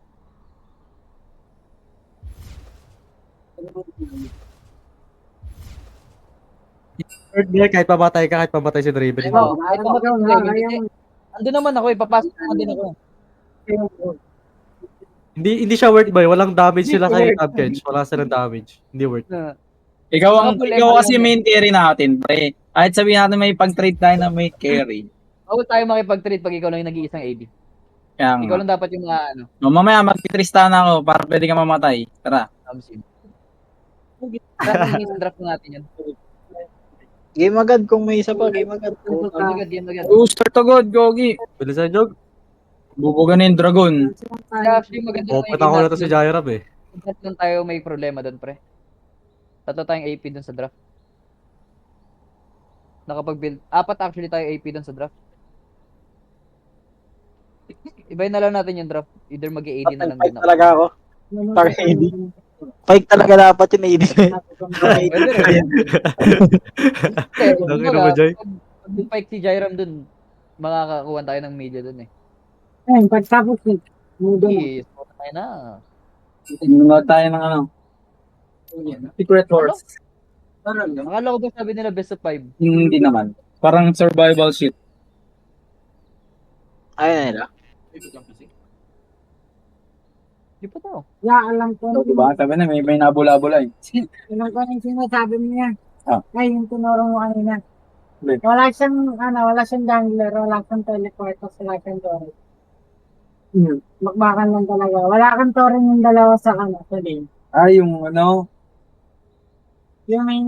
Speaker 4: Third gear, kahit pamatay ka, kahit pamatay si Draven.
Speaker 2: Oo, kahit mamatay si Draven, kasi andun naman ako, ipapasok naman din ako.
Speaker 4: Hindi siya worth boy, walang damage sila kay Tampage. Wala silang damage. Hindi worth.
Speaker 3: Ikaw kasi main carry natin, pre. Kahit sabihin natin may pag-trade tayo na may carry.
Speaker 2: Bawal tayo makipag-trade pag ikaw lang yung nag-iisang AD.
Speaker 3: Kaya
Speaker 2: Ikaw
Speaker 3: nga.
Speaker 2: lang dapat yung ano,
Speaker 3: No, mamaya mag-tristana ako para pwede ka mamatay. Tara.
Speaker 2: Amsim. Isang draft natin yan.
Speaker 5: Game agad kung may isa pa, game agad.
Speaker 2: Game agad.
Speaker 3: Booster to God, Gogi.
Speaker 4: Bilisan nyo.
Speaker 3: Bubugan na yung dragon.
Speaker 2: Actually, maganda
Speaker 4: Open ako na to si Jairab eh.
Speaker 2: Tatlo tayo may problema doon, pre. Tatlo tayong AP doon sa draft. Nakapag-build. 4 actually tayo AP doon sa draft. Ibayin na lang natin yung draft. Either mag-AD na lang din
Speaker 5: Fight
Speaker 2: ako.
Speaker 5: talaga ako. Tar AD. Fight talaga dapat yung AD.
Speaker 2: Pwede rin.
Speaker 4: Laki naman, Jai.
Speaker 2: Pag fight si Jairam doon, makakakuha tayo ng media doon eh.
Speaker 6: Ayun, pagtapos ni Mudo mo.
Speaker 2: Yes, tayo na.
Speaker 3: Tingnan tayo ng ano. Secret Wars.
Speaker 2: Akala ko ba sabi nila best of 5?
Speaker 3: Hindi naman. Parang survival shit.
Speaker 5: Ayun nila.
Speaker 2: Di pa tao.
Speaker 6: Ya, alam ko.
Speaker 3: So, diba? Sabi na may nabula-bula eh.
Speaker 6: Alam ko yung sinasabi mo yan.
Speaker 3: Ah.
Speaker 6: Ay, yung tinuro mo kanina.
Speaker 3: Wait.
Speaker 6: Wala siyang jungler, wala siyang teleporter, wala siyang door. Bakbakan lang talaga. Wala kang toren yung dalawa sa sa lane.
Speaker 3: Yung ano,
Speaker 6: Yung may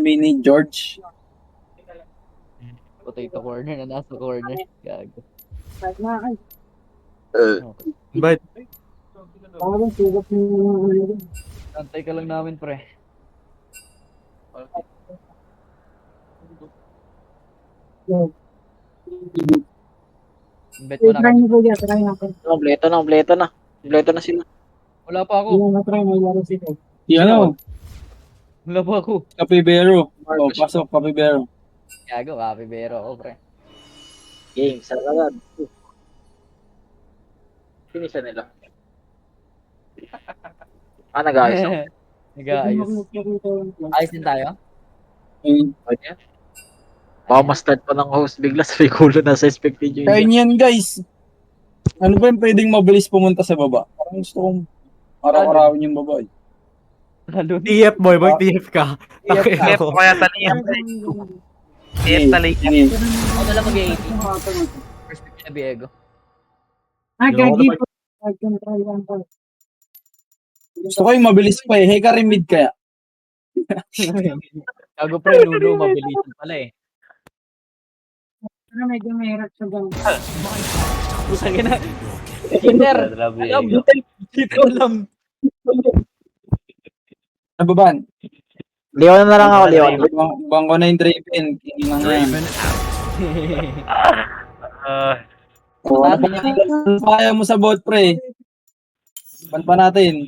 Speaker 3: mini George.
Speaker 2: Potato corner na nasa corner. Gago.
Speaker 6: pag na, ay,
Speaker 2: Okay.
Speaker 4: Invite.
Speaker 6: parang sugat yung
Speaker 2: Antay ka lang namin, pre. Bet mo na
Speaker 6: try
Speaker 2: kami.
Speaker 6: niyo po dyan, try natin.
Speaker 5: Kompleto na sila.
Speaker 2: Wala pa ako.
Speaker 6: Hindi na try, may laro sila.
Speaker 2: Wala pa ako.
Speaker 3: Capibero.
Speaker 5: Marcos.
Speaker 3: Pasok, Capibero.
Speaker 2: Gago, kapibero ako, pre.
Speaker 5: Game, saragad. Finisa nila. Nag-ayos ako.
Speaker 2: Nag-aayos. Ayos din tayo?
Speaker 3: Ayun.
Speaker 5: Pwede yan. Baka ma-start pa ng host bigla sa kulo na sa expected
Speaker 3: Kaya niyan guys. Ano ba yung pwedeng mabilis pumunta sa baba? Parang gusto kong araw-arawin yung baba eh.
Speaker 2: Lalo.
Speaker 4: TF boy, mag-TF ka.
Speaker 2: TF
Speaker 4: Takina
Speaker 1: TF
Speaker 4: ko.
Speaker 1: ko kaya taliyap. TF taliyap.
Speaker 3: Ini.
Speaker 2: Ako na lang mag-80. First pick na Biego.
Speaker 6: Ah,
Speaker 4: Yung
Speaker 6: gagi
Speaker 4: ako
Speaker 6: po. Control lang po.
Speaker 3: Gusto ko yung mabilis pa eh. Heka rin mid kaya.
Speaker 2: Gago, pre. Nuno, mabilisan pala eh.
Speaker 6: Pero medyo mahirap sa ganun.
Speaker 2: Busagin na. Kinder. Alam, dito alam.
Speaker 3: Nababan.
Speaker 5: Leon na lang ako, Leon.
Speaker 3: Bangko na yung Draven. Kinin lang yan. Oh, ano pa ano pa kaya mo sa bot pre? Pan pa natin.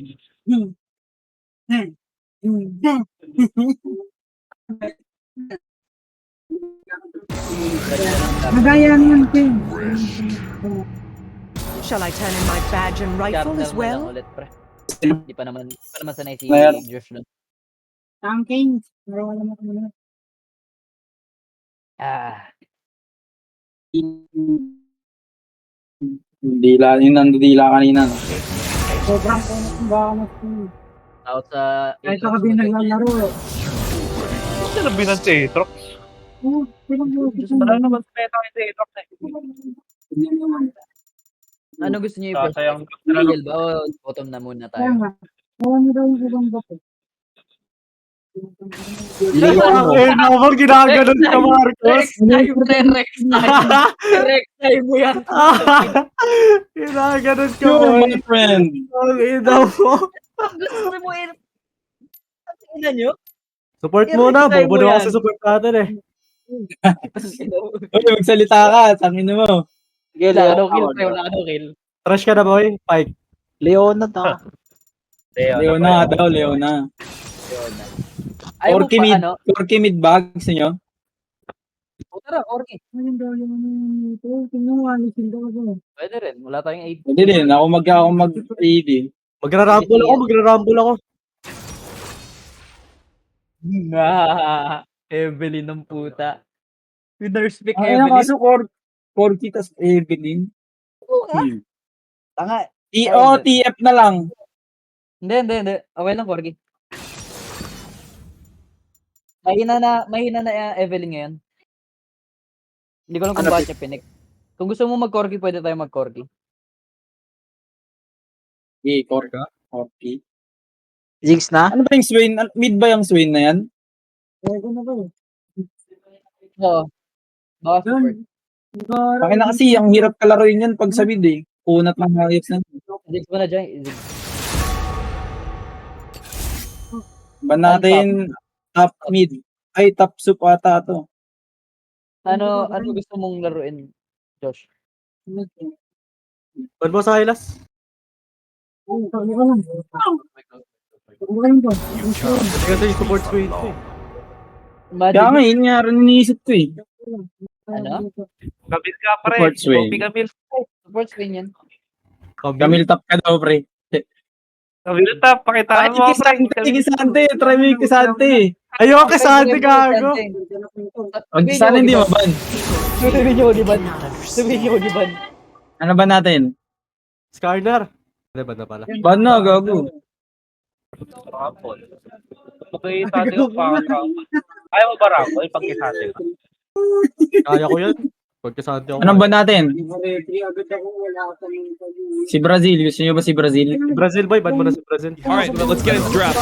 Speaker 6: Nagayan yun, King.
Speaker 7: Shall I turn in my badge and rifle as well?
Speaker 2: Ulit, pre. Di pa naman sanay si
Speaker 3: Ngayon.
Speaker 2: Josh doon.
Speaker 6: Ang King. Pero wala mo kami.
Speaker 2: Ah.
Speaker 3: Dila, yung nandila kanina.
Speaker 6: Sobrang baka mas
Speaker 2: Out sa...
Speaker 6: kahit ako din naglalaro eh.
Speaker 1: Sino binan si Aatrox?
Speaker 6: Oh,
Speaker 1: Wala naman sa meta kay Aatrox eh.
Speaker 2: Ano gusto niyo i-first?
Speaker 1: Sasayang
Speaker 2: Middle ba o bottom na muna
Speaker 6: Kaya
Speaker 2: tayo?
Speaker 6: nga. Wala mo daw yung ibang bato.
Speaker 4: Leon, habang ginaganon ka, Marcos.
Speaker 2: Rex time mo yan.
Speaker 4: Ginaganon ka,
Speaker 3: You're
Speaker 4: boy.
Speaker 3: my friend.
Speaker 4: Ang ina mo.
Speaker 2: Gusto mo in... Tingnan nyo?
Speaker 4: Support
Speaker 2: Rex
Speaker 4: muna,
Speaker 2: time mo
Speaker 4: bobo na
Speaker 2: yan.
Speaker 4: kasi support natin eh.
Speaker 3: Uy, magsalita ka. Tangin mo.
Speaker 5: Sige,
Speaker 2: Wala ka daw
Speaker 5: Leon.
Speaker 2: kill, pre. Wala ka daw kill.
Speaker 4: Trash ka na, boy. Pike.
Speaker 5: Leon na ta.
Speaker 3: Leona daw, Leona.
Speaker 2: Ayaw mo
Speaker 3: Orky
Speaker 2: pa,
Speaker 3: mid.
Speaker 2: ano?
Speaker 3: Orky mid bag sa inyo.
Speaker 2: O, tara, Orky.
Speaker 6: Ayun daw yung ito. Tingnan mo, alisin daw ako.
Speaker 2: Pwede rin. Wala tayong 8.
Speaker 3: Hindi din. Ako mag-AD.
Speaker 4: Magra-rumble ako.
Speaker 2: Evelyn ng puta. Winner's pick
Speaker 3: Ay,
Speaker 2: Evelyn.
Speaker 3: kaso Corky tas Evelyn.
Speaker 2: Tanga.
Speaker 3: TF na lang.
Speaker 2: Hindi. Okay lang, Corgi. Mahina na Evelyn ngayon. Hindi ko lang kung
Speaker 5: Ano,
Speaker 2: bakit niya pinik. Kung gusto mo mag-Corgi, pwede tayo mag-Corgi.
Speaker 3: Corky.
Speaker 5: Jigs na?
Speaker 3: Ano ba yung Swain? Mid ba yung Swain na yan?
Speaker 6: Pwede na ba eh.
Speaker 2: Oo. Baka support.
Speaker 3: Bakit na kasi, ang hirap kalaruin yan pag sa mid eh. Kunat ng hayop na.
Speaker 2: Zigs mo na dyan. Zigs.
Speaker 3: Ba natin top mid? Ay, top soup ata to.
Speaker 2: Ano gusto mong laruin, Josh?
Speaker 4: Ban mo sa Hylas. Kasi yung support screen ko eh.
Speaker 3: Kaya nga, yun nga rin iniisip ko eh.
Speaker 2: Ano?
Speaker 1: Kamil ka pre.
Speaker 3: Support swing.
Speaker 1: Kopi Kamil.
Speaker 2: Support screen yan.
Speaker 3: Camille top ka daw, pre.
Speaker 1: Kamil tap. Pakitaan mo pre.
Speaker 3: Kisante, try mo yung kisante.
Speaker 4: Ayoko kay Santi, gago.
Speaker 3: Pag sana hindi maban.
Speaker 2: Sabihin niyo, di ba?
Speaker 3: Ano ba natin?
Speaker 4: Skarner. Hindi ba na pala?
Speaker 3: Ban na, gago.
Speaker 1: Rampol. Pagkita ko pa. Ayaw mo ba Rampol? Pagkisate ka.
Speaker 4: Kaya ko yan. Pagkasante ako.
Speaker 3: Anong ba natin? Si Brazil. Gusto nyo ba si Brazil?
Speaker 4: Brazil boy, ban mo na si Brazil.
Speaker 8: Alright, let's get into draft.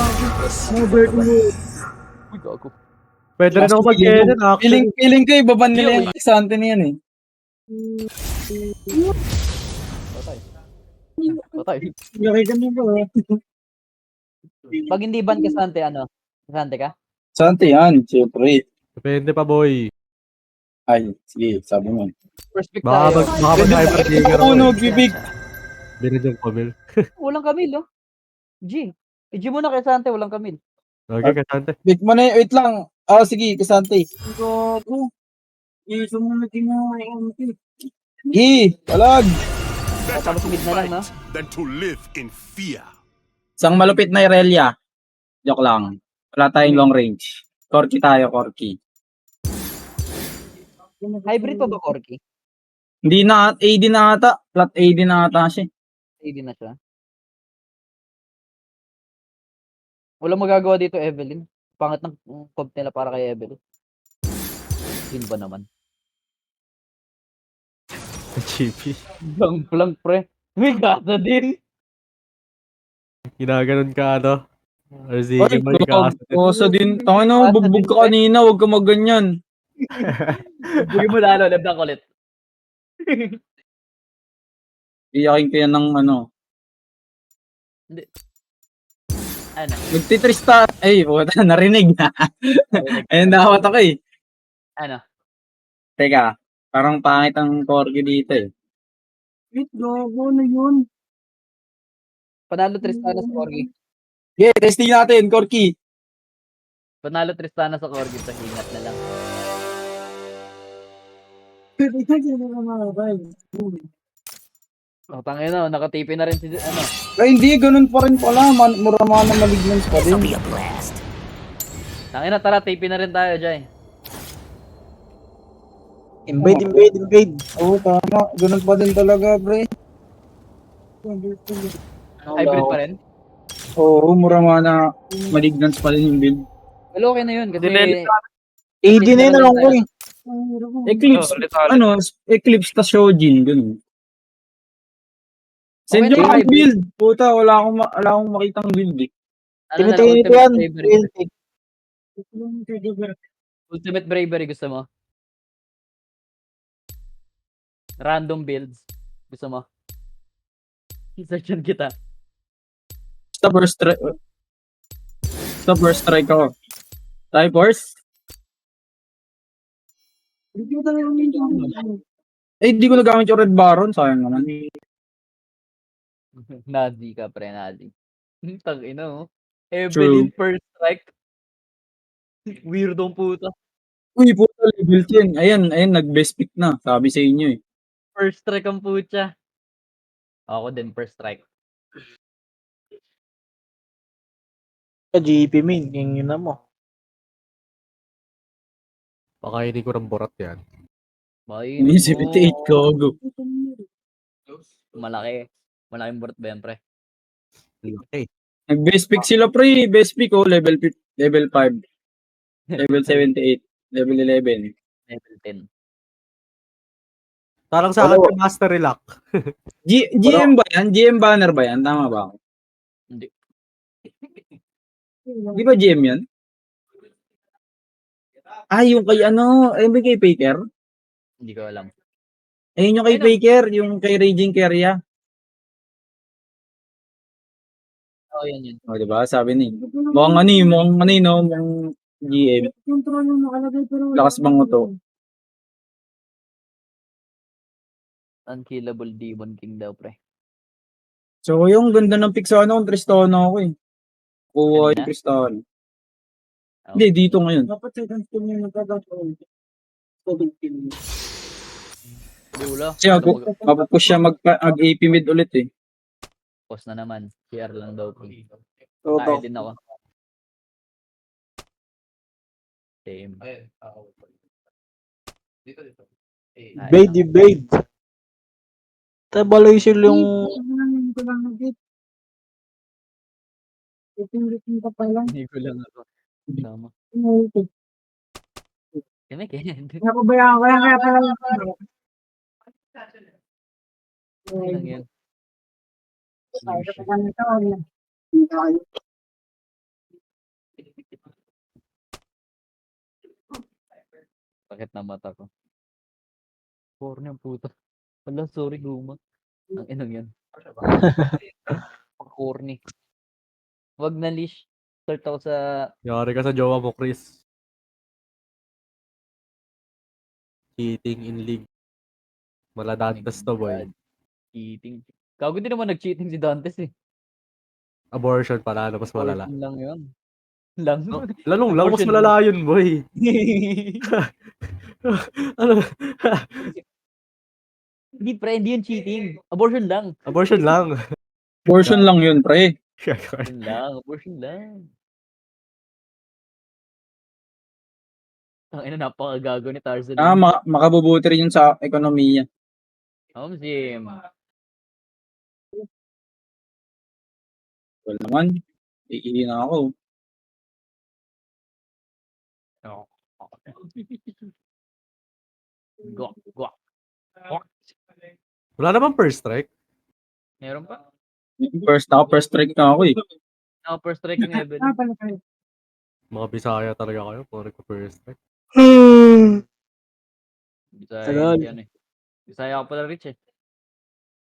Speaker 2: Uy, gago.
Speaker 4: Pwede rin ako mag-Kennen actually.
Speaker 3: Feeling ko ibaban nila yung Cristante na yan eh.
Speaker 2: Patay. Patay. Pag hindi ban Casante, ano? Casante ka?
Speaker 3: Sante yan, siyempre.
Speaker 4: Depende pa boy.
Speaker 3: Ay, sige, sabi mo.
Speaker 2: First pick
Speaker 4: Baka
Speaker 2: tayo.
Speaker 4: mag-hyper-trigger ako.
Speaker 3: Uno, bibig.
Speaker 4: Hindi rin yung Camille.
Speaker 2: Walang Camille, oh. G. I-G mo na Casante, walang Camille.
Speaker 4: Okay, kasante.
Speaker 3: Wait mo na, wait lang. Sige, Cristante. Gago. Sumunod din mo. Talag.
Speaker 2: Tapos mid na lang, no?
Speaker 8: Than to live in fear.
Speaker 3: Isang malupit na Irelia. Joke lang. Wala tayong long range. Corky tayo, Corky.
Speaker 2: Hybrid pa ba, Corky?
Speaker 3: Hindi na, AD na ata. Flat AD na ata siya.
Speaker 2: AD na siya. Walang magagawa dito, Evelyn. Pangat ng comp nila para kay Evelyn. Yun ba naman?
Speaker 4: GP.
Speaker 2: Blank, pre. May gasa din.
Speaker 4: Ginaganon ka ano. RZ,
Speaker 3: Ay,
Speaker 4: may kasa din.
Speaker 3: kosa din. Tangin na, bugbog ka kanina. Huwag ka magganyan.
Speaker 2: Bugin mo lalo, leblang ulit.
Speaker 3: Iyakin ko yan ng ano.
Speaker 2: Ano?
Speaker 3: Magtitrista. Ay, puta, narinig na. Ayun, dawat ako eh.
Speaker 2: Ano?
Speaker 3: Teka, parang pangit ang Corky dito eh. Wait, gago na yun.
Speaker 2: Panalo Tristana sa Corgi.
Speaker 3: Okay, testing natin, Corky.
Speaker 2: Panalo Tristana sa Corgi sa hingat na lang. Oh, tangin na, nakatipi na rin si ano.
Speaker 3: Ay, hindi, ganun pa rin pala. Murama na malignance pa din.
Speaker 2: Tangin na, tara, tipi na rin tayo, Jay.
Speaker 5: Invade.
Speaker 3: Oo, tama. Ganun pa din talaga, pre.
Speaker 2: Hybrid pa rin.
Speaker 3: Oo, murama na malignance pa rin yung build.
Speaker 2: Well, okay na yun kasi
Speaker 5: AD na yun lang ko eh.
Speaker 3: Eclipse,
Speaker 1: Ulit.
Speaker 3: Eclipse ta Shojin, ganun. Send
Speaker 2: Okay
Speaker 3: nyo
Speaker 2: na,
Speaker 3: ang
Speaker 2: hybrid.
Speaker 3: build. Puta, wala akong makitang build eh.
Speaker 2: ano na lang,
Speaker 5: Tinitingin ko yan.
Speaker 2: Ultimate Bravery gusto mo? Random builds. Gusto mo? Searchan kita.
Speaker 3: Stop first strike ako. Type Force? Eh, hindi ko nagamit yung Red Baron. Sayang naman.
Speaker 2: Nazi ka, pre, Nazi. Tang ina, oh. Evelyn first strike. Weirdong puta.
Speaker 3: Uy, puta, level 10. Ayan, nag-best pick na. Sabi sa inyo eh.
Speaker 2: First strike ang pucha. Ako din, first strike.
Speaker 5: Sa GP main, yung yun na mo.
Speaker 4: Baka hindi ko ng borat yan.
Speaker 2: Bakit?
Speaker 3: Hindi 78 ko. Go.
Speaker 2: Malaki. Malaking burot ba yan, pre?
Speaker 4: Okay.
Speaker 3: Nag-best pick sila, pre. Best pick, level 5. Level 78. Level 11.
Speaker 2: Level 10.
Speaker 4: Parang sa akin, mastery lock.
Speaker 3: GM ba yan? GM banner ba yan? Tama ba ako?
Speaker 2: Hindi.
Speaker 3: Di ba GM yan? Yung kay ayun ba kay Faker?
Speaker 2: Hindi ko alam.
Speaker 3: Ayun yung kay
Speaker 2: Ayun.
Speaker 3: Faker, yung kay Raging Keria.
Speaker 2: Oo, yan yun.
Speaker 3: O, diba? Sabi ni. Mukhang GM. Lakas bang to?
Speaker 2: Unkillable Demon King daw, pre.
Speaker 3: So, yung ganda ng pick sa kung Tristana ako eh. Kuha
Speaker 2: Kanina?
Speaker 3: yung Tristana.
Speaker 2: Oh.
Speaker 3: Hindi, dito ngayon.
Speaker 2: Dulo.
Speaker 3: Kasi mapupush siya mag-AP mid ulit eh.
Speaker 2: Post na naman. CR lang daw.
Speaker 5: Toto.
Speaker 2: Tayo din ako. Same.
Speaker 5: Invade. Tabaloy sila yung...
Speaker 2: Hindi ko lang ako. Tama. Kami, Ken.
Speaker 6: Napabayaan ko lang kaya pala.
Speaker 2: Ano lang yan? Sakit na mata ko. Corny ang puta. Wala, sorry, guma. Ang inang yan. Corny. Wag na leash. Start ako sa...
Speaker 4: Yari ka sa jowa mo, Chris. Cheating in league. Maladantas to, boy.
Speaker 2: Cheating. Gago din naman nag-cheating si Dantes eh.
Speaker 4: Abortion pala, ano mas malala.
Speaker 2: Abortion lang yun. Lang.
Speaker 4: No, lalong lang, mas
Speaker 2: Abortion
Speaker 4: malala yun, boy. Ano?
Speaker 2: Hindi pre, hindi yun cheating. Abortion lang.
Speaker 4: Abortion lang.
Speaker 3: Portion lang yun, pre.
Speaker 2: Abortion lang. Abortion lang. Ang ina, napakagago ni Tarzan.
Speaker 3: Makabubuti rin yun sa ekonomiya.
Speaker 2: Sim.
Speaker 3: Wala naman. Iihi na ako.
Speaker 2: Gwak, gwak.
Speaker 4: Wala namang first strike.
Speaker 2: Meron pa?
Speaker 3: First strike na ako eh.
Speaker 2: Ako first strike ng Evan.
Speaker 4: Mga Bisaya talaga kayo, puro ko first strike.
Speaker 2: Bisaya
Speaker 5: Tagal.
Speaker 2: yan eh. Bisaya ka pala, Rich eh.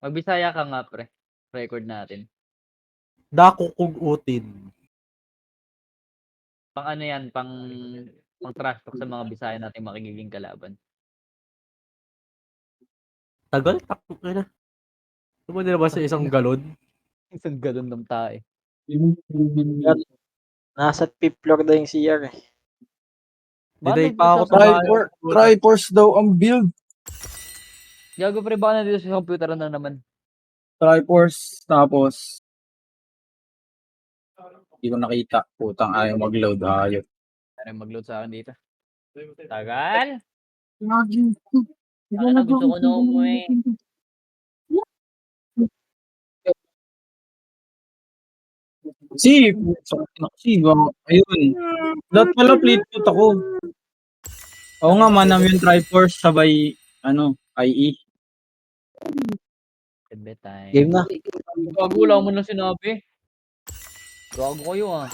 Speaker 2: Magbisaya ka nga pre. Record natin.
Speaker 4: Dako kung utin.
Speaker 2: Pang ano yan, pang trash talk sa mga Bisaya natin makigiging kalaban.
Speaker 4: Tagal, takbo ka na. Tumo nila ba sa isang galon?
Speaker 2: Isang galon ng tae.
Speaker 5: Nasa 5th floor daw yung CR eh.
Speaker 4: Dinay
Speaker 2: Bakit
Speaker 4: pa ako
Speaker 2: nandito sa-
Speaker 4: sa
Speaker 3: Triforce daw ang build.
Speaker 2: Gago pre, baka nandito sa computer na naman.
Speaker 3: Triforce, tapos hindi ko nakita. Putang ayaw mag-load. Ayot.
Speaker 2: Ano mag-load sa akin dito? Tagal?
Speaker 6: Lagi.
Speaker 2: Ano, gusto ko na umuwi.
Speaker 3: Ayun. Dapat pala plate foot ako. Oo nga, manam yung Triforce sabay, IE.
Speaker 2: Bebe time.
Speaker 5: Game na.
Speaker 2: Gago, wala mo lang sinabi. Gago kayo ah.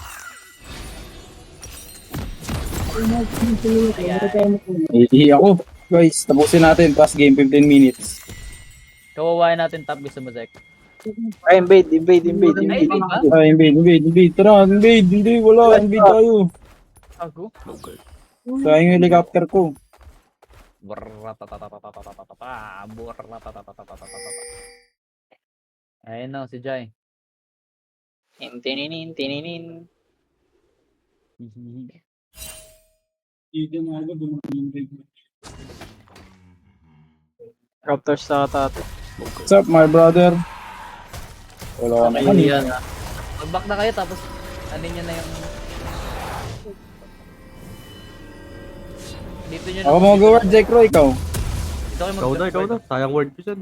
Speaker 3: IE ako. Guys, tapusin natin. Past game, 15 minutes.
Speaker 2: Kawawain natin top gusto mo, Zek.
Speaker 5: Ay, invade.
Speaker 2: Ay, di ba?
Speaker 3: Invade. Tara, invade. Hindi, wala. Invade tayo.
Speaker 2: Gago.
Speaker 3: Sayang yung helicopter ko.
Speaker 2: Ayun na, si Jai. Tininin.
Speaker 5: Raptors sa tato.
Speaker 3: What's up, my brother? Wala ka na
Speaker 2: Ayun
Speaker 3: kanina.
Speaker 2: yan. Mag-back na kayo tapos ano nyo na yung... Dito nyo
Speaker 3: Ako mo mag-word, Jake Roy, ikaw.
Speaker 2: Dito kayo
Speaker 4: Ikaw na. Sayang word ko dyan.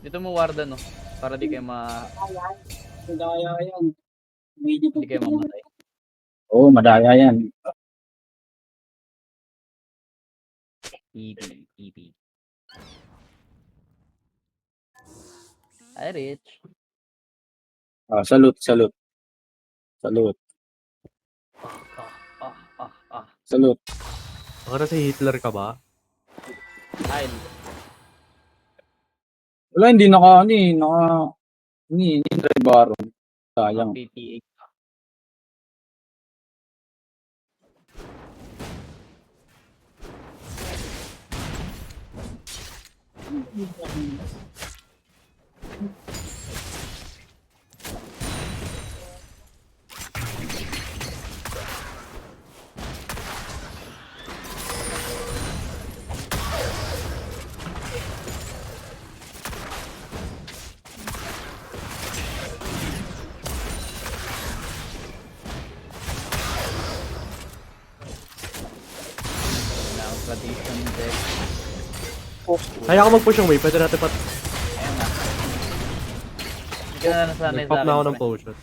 Speaker 2: Dito mo warden no. Para di kayo
Speaker 6: Daya yan.
Speaker 2: di kayo mamatay.
Speaker 3: Oo, madaya yan.
Speaker 2: EP. Ay, Rich.
Speaker 3: Salute. Salute.
Speaker 4: Ako na si Hitler ka ba?
Speaker 2: Ay,
Speaker 3: Wala, hindi hindi Red Baron. Sayang.
Speaker 2: PTA. Now, tradition deck.
Speaker 4: Kaya ako mag-push yung wave. Pwede natin pat...
Speaker 2: Ayun na. Hindi ka na nasanay sa
Speaker 4: Nag-pop na ako
Speaker 2: akin,
Speaker 4: ng
Speaker 2: pre.
Speaker 4: potion.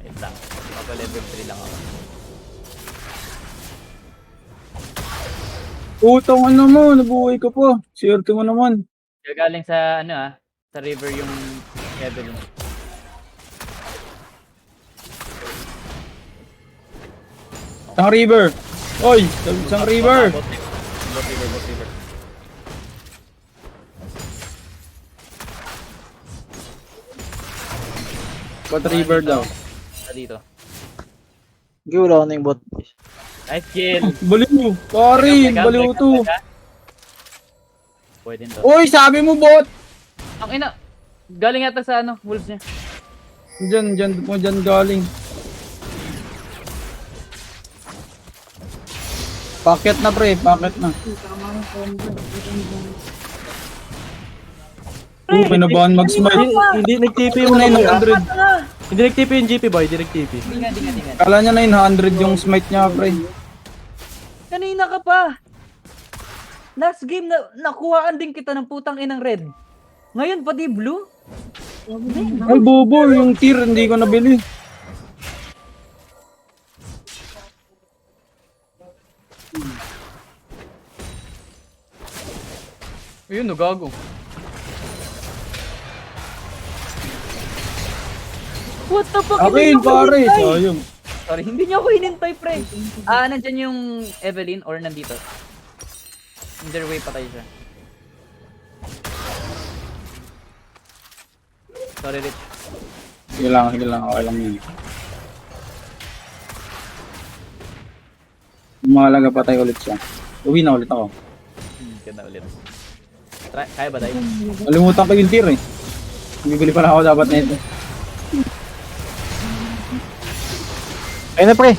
Speaker 2: Wait lang. Level 3 lang ako.
Speaker 3: Utang ano mo, nabuhay ka pa. Swerte mo naman.
Speaker 2: Gagaling sa sa river yung Evelyn.
Speaker 3: Isang river. Oy, isang river.
Speaker 2: Bot river, bot river.
Speaker 3: Bot river daw.
Speaker 2: Dito.
Speaker 5: Sige, wala ko na yung bot.
Speaker 2: Nice kill.
Speaker 3: Baliw. Pare, baliw to.
Speaker 2: Pwede to.
Speaker 3: Uy, sabi mo bot.
Speaker 2: Ang ina. Galing yata sa wolves niya.
Speaker 3: Diyan galing. Packet na pre, packet na. Pinabahan mag-smite.
Speaker 4: Hindi nag-TP yung
Speaker 3: 900.
Speaker 4: Hindi nag-TP yung GP boy, hindi nag-TP.
Speaker 2: Di nga.
Speaker 3: Kala niya 900 yung smite niya pre.
Speaker 2: Kanina ka pa. Last game nakuhaan din kita ng putang inang red. Ngayon pati blue.
Speaker 3: Ay bobo, yung tier hindi ko nabili.
Speaker 2: Ayun, gago. What the fuck?
Speaker 3: Akin pare, sayang.
Speaker 2: Sorry, hindi niyo ako hinintay, pre. Nandyan yung Evelyn or nandito? In their way patay siya. Sorry, Rich.
Speaker 3: Sige lang, okay lang yun. Mahalaga patay ulit siya. Uwi na ulit ako.
Speaker 2: Ganda ulit. Kaya ba tayo?
Speaker 3: Nalimutan ko yung tier eh. Bibili pala ako dapat na ito.
Speaker 5: Ayun na pre.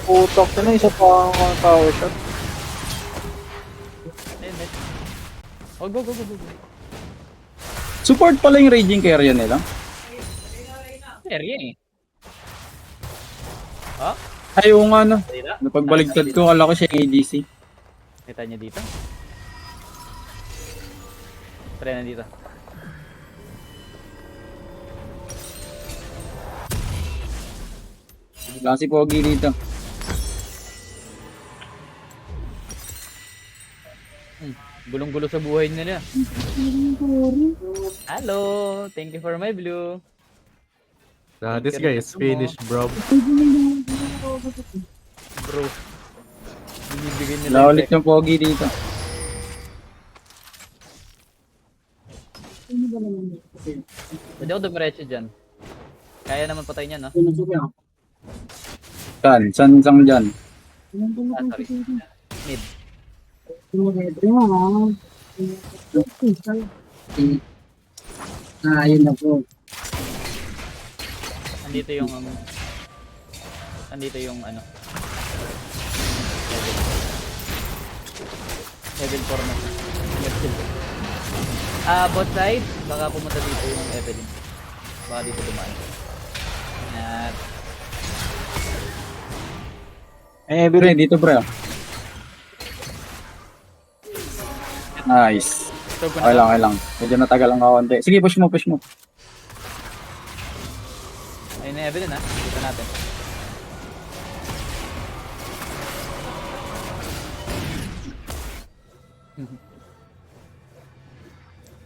Speaker 5: Putok na isa pa ang tower shot.
Speaker 2: Oh, go.
Speaker 3: Support pala yung raging carrier nila.
Speaker 2: Area eh.
Speaker 3: Ay, oo nga no. Napagbaligtad ko, kala ko siya yung ADC.
Speaker 2: Kita niya dito. Try na dito.
Speaker 3: Wala si Pogi dito.
Speaker 2: Gulong-gulo sa buhay nila. Hello! Thank you for my blue.
Speaker 4: This guy is finished, bro.
Speaker 2: Bro. Binibigyan nila
Speaker 3: Wala ulit yung Pogi dito.
Speaker 2: Pwede ako dumiretso dyan. Kaya naman patay niya, no?
Speaker 3: San dyan.
Speaker 2: Sorry. Mid.
Speaker 6: Ayun na po.
Speaker 2: Andito yung Level 4 na siya. Bot side, baka pumunta dito yung Evelyn. Baka dito dumaan. At
Speaker 3: Pre, dito pre. Nice.
Speaker 2: so,
Speaker 3: Okay lang. Medyo natagal lang ako konti. Sige, push mo.
Speaker 2: ayun na Evelyn ha. Dito natin.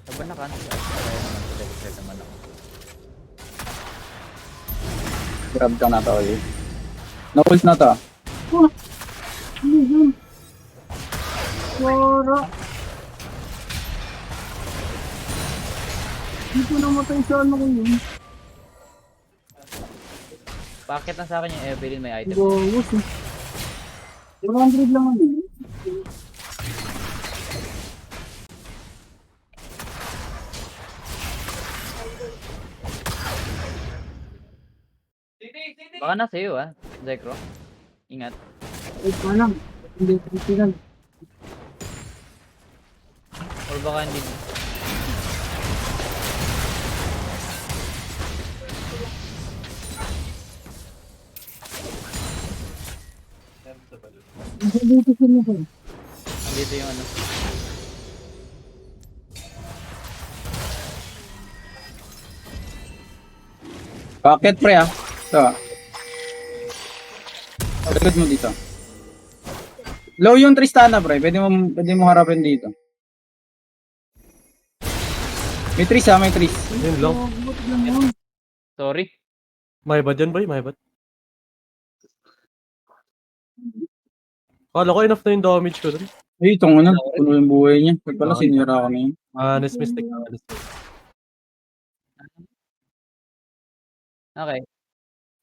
Speaker 2: Saban na ka. Kaya naman sa level 7 naman ako.
Speaker 3: Grab ka na to ulit. Na-ult na to.
Speaker 6: Wala. Dito namatay sa ano ko yun.
Speaker 2: Bakit na sa akin yung Evelyn may item?
Speaker 6: Gawos eh. 100 lang ano.
Speaker 2: Baka nasa iyo Zekro. Ingat.
Speaker 6: Ay pa lang. Hindi critical.
Speaker 2: Or baka hindi.
Speaker 6: Dito sila ko.
Speaker 2: Andito yung
Speaker 3: Bakit pre ah? Ito ah. Pagod mo dito. Low yung Tristana pre, pwede mo harapin dito. May Tris ah, may Tris.
Speaker 4: Yun lang.
Speaker 2: Sorry.
Speaker 4: May bad yan, boy? May bad. Kala ko enough na yung damage ko dun.
Speaker 3: Ay, itong ano, puno yung buhay niya. Pag pala, sinira ko na yun.
Speaker 4: Honest mistake. Honest mistake.
Speaker 2: Okay.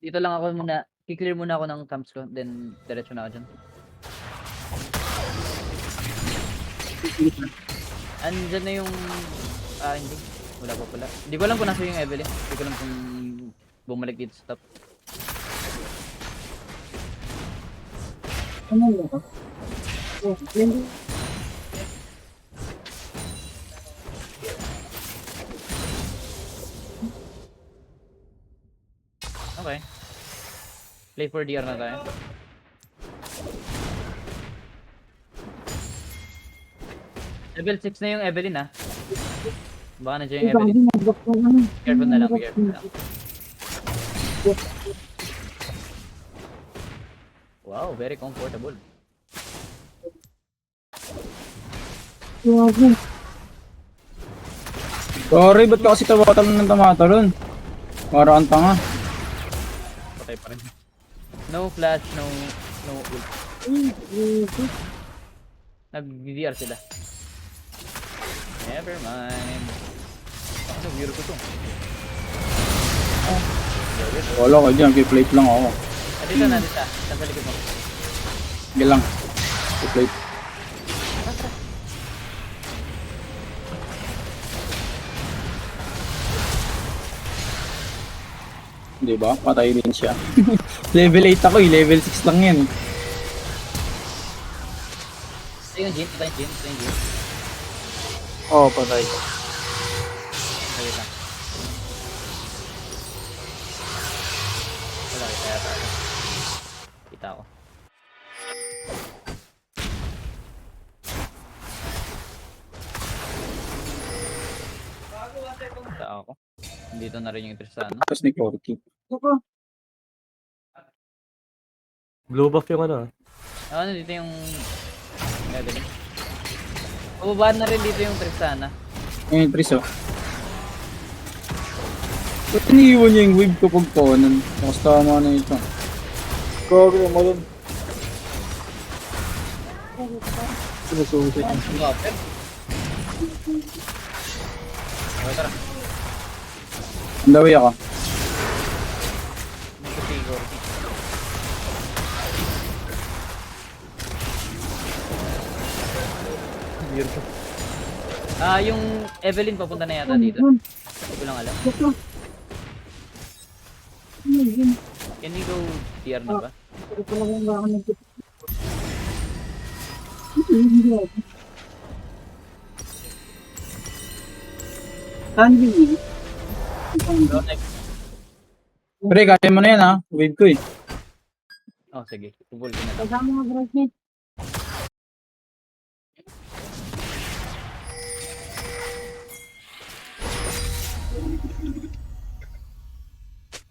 Speaker 2: Dito lang ako muna. I-clear muna ako ng camps ko. Then, diretso na ako dyan. Andyan na yung... hindi. Wala pa pala. Hindi ko alam kung nasa yung Evelyn. Hindi ko alam kung bumalik dito sa top. Okay. Play for DR na tayo. Level 6 na yung Evelyn ah. Baka nandiyan yung Evelyn. Careful na lang, be careful na lang. Wow, very comfortable.
Speaker 3: Sorry, ba't ka kasi tawatalon ng tamatalon? Para ang tanga.
Speaker 2: Patay pa rin. No flash, no ult. Nag-DR sila. Never mind. Ano, weird ko to.
Speaker 3: Wala ka dyan, plate lang ako.
Speaker 2: Dito na, dito. Sa likod mo.
Speaker 3: Sige lang. Plate. Diba? Patay din siya. Level 8 ako eh, level 6 lang yan.
Speaker 2: Ito yung Jin, ito yung Jin.
Speaker 5: Oo, patay.
Speaker 2: Wait lang. Wala, kita yata ako. Kita ako. Kita ako. Dito na rin yung Tristana.
Speaker 3: Tapos ni Corky.
Speaker 4: Blue buff yung ano.
Speaker 2: Ano dito yung... Evelyn. Bubabaan na rin dito yung Tristana.
Speaker 3: Ayun, Tris oh. Ba't iniiwan niya yung wave ko pag tonan? Tapos tama na ito.
Speaker 5: Gogo mo dun. Sinususi.
Speaker 2: Water. Okay, tara.
Speaker 3: Andawi ako.
Speaker 2: May siguro.
Speaker 4: Weird ko.
Speaker 2: Yung Evelyn papunta na yata dito. Hindi ko lang alam. Can we go DR na ba? Go next.
Speaker 3: Pre, kaya mo na yan ha. Wave ko eh.
Speaker 2: Oh, sige. Tubol ko na lang.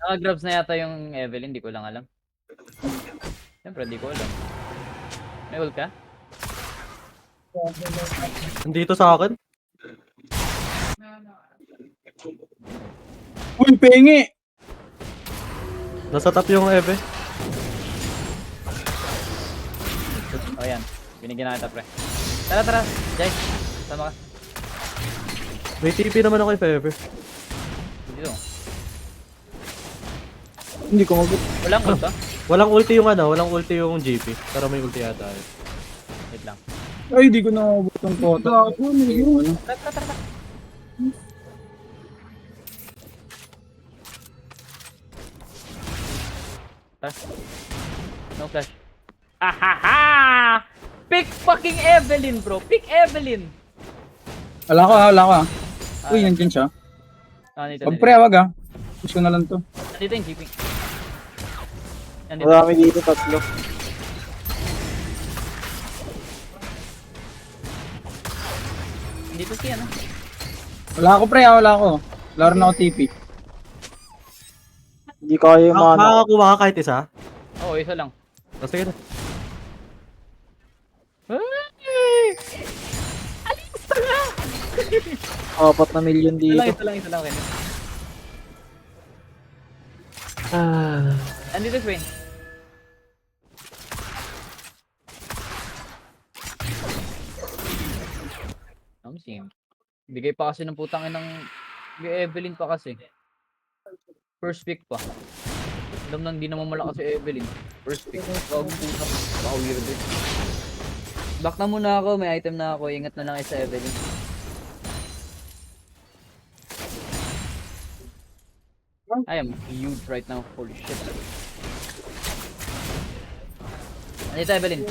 Speaker 2: Naka-grabs na yata yung Evelyn, di ko lang alam. Siyempre, di ko alam. May ult ka?
Speaker 4: Nandito sa akin.
Speaker 3: Uy, pengi!
Speaker 4: Nasa top yung Eve.
Speaker 2: Oh, yan. Binigyan na kita, pre. Tara, tara. Jai, sama ka.
Speaker 4: May TP naman ako kay Fever.
Speaker 2: Dito.
Speaker 5: Hindi ko mag...
Speaker 2: Walang ult ba?
Speaker 4: Walang ulti yung ano, walang ulti yung GP. Pero may ulti yata.
Speaker 2: Wait lang.
Speaker 3: Ay, di ko nakabot ng photo. Ano?
Speaker 2: Tara, tara, tara. No flash. Ahaha! Pick fucking Evelyn, bro. Pick Evelyn.
Speaker 3: Wala ka. Uy, nandiyan siya.
Speaker 2: Nandito,
Speaker 3: Pag pre, wag ha. Push ko na lang to.
Speaker 2: nandito yung GP. Nandito.
Speaker 5: Marami dito, tatlo.
Speaker 2: Nandito si ano.
Speaker 3: Wala ako pre, wala ako. Laro na ako TP.
Speaker 5: Hindi kaya yung mana.
Speaker 4: Makakakuha ka kahit isa?
Speaker 2: Oo, isa lang.
Speaker 4: Oh, sige na.
Speaker 5: Apat na milyon dito.
Speaker 2: Isa lang. Ken. Andito si Wayne. Sim. Bigay pa kasi ng putang ng Evelyn pa kasi. First pick pa. Alam nang di naman malakas si Evelyn. First pick. Wag putang. Baka weird eh. Back na muna ako. May item na ako. Ingat na lang kayo sa Evelyn. I am huge right now. Holy shit. Andito Evelyn.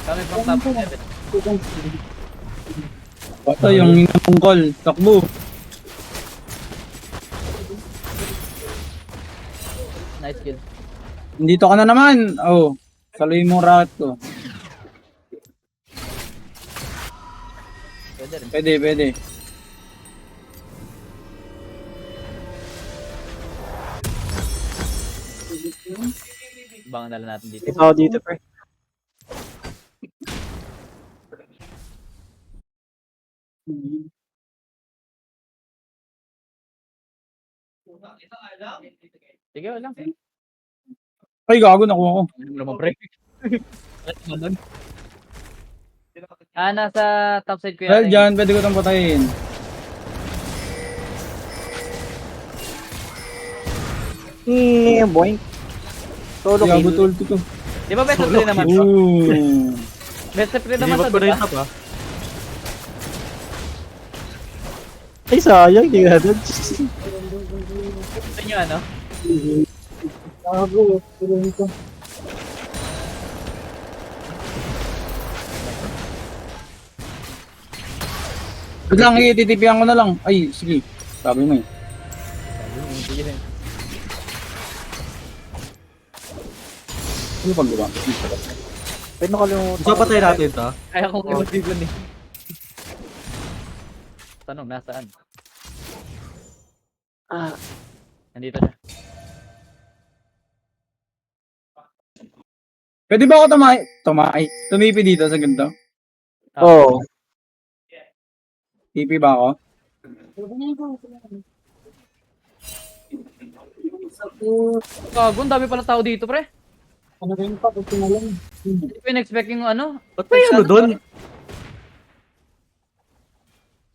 Speaker 2: Kami from top 7.
Speaker 3: Basta yung inang call. Takbo.
Speaker 2: Nice kill.
Speaker 3: Dito ka na naman. Oh. Saloy mo rat ko.
Speaker 2: Pwede rin.
Speaker 3: Pwede.
Speaker 2: Bangan na lang natin dito.
Speaker 5: Ito ako dito, pre.
Speaker 2: Sige, wala lang.
Speaker 3: Ay, gago nakuha ko.
Speaker 2: Ano naman, pre? Nasa top side ko
Speaker 3: Well,
Speaker 2: yata.
Speaker 3: dyan, pwede ko itong patayin.
Speaker 5: Boink. Solo
Speaker 3: Gago
Speaker 5: kill.
Speaker 3: tulti ko.
Speaker 2: Di ba best of 3 naman?
Speaker 3: Ooh.
Speaker 2: Best of 3 naman
Speaker 4: Hindi
Speaker 2: to,
Speaker 4: ko na
Speaker 2: di
Speaker 4: yung
Speaker 2: ba?
Speaker 4: top ah.
Speaker 5: Ay, sayang. Di ka doon.
Speaker 2: Gusto nyo ano?
Speaker 5: Gago. Tuloy ko.
Speaker 3: Wait lang, titipian ko na lang. Ay, sige. Sabi mo eh. Ano pag diba?
Speaker 5: Pwede nakalimutan.
Speaker 4: Gusto patay natin to?
Speaker 2: Kaya kong iwan eh. Tanong, nasaan?
Speaker 5: Ah,
Speaker 2: Nandito siya.
Speaker 3: Pwede ba ako tumipi dito sa ganito?
Speaker 5: Oo.
Speaker 3: Tipi ba ako?
Speaker 2: Gago, ang dami pala tao dito, pre.
Speaker 6: Ano rin pa, kung tinalang.
Speaker 2: Hindi ko in-expect yung ano.
Speaker 4: Ba't may ano doon?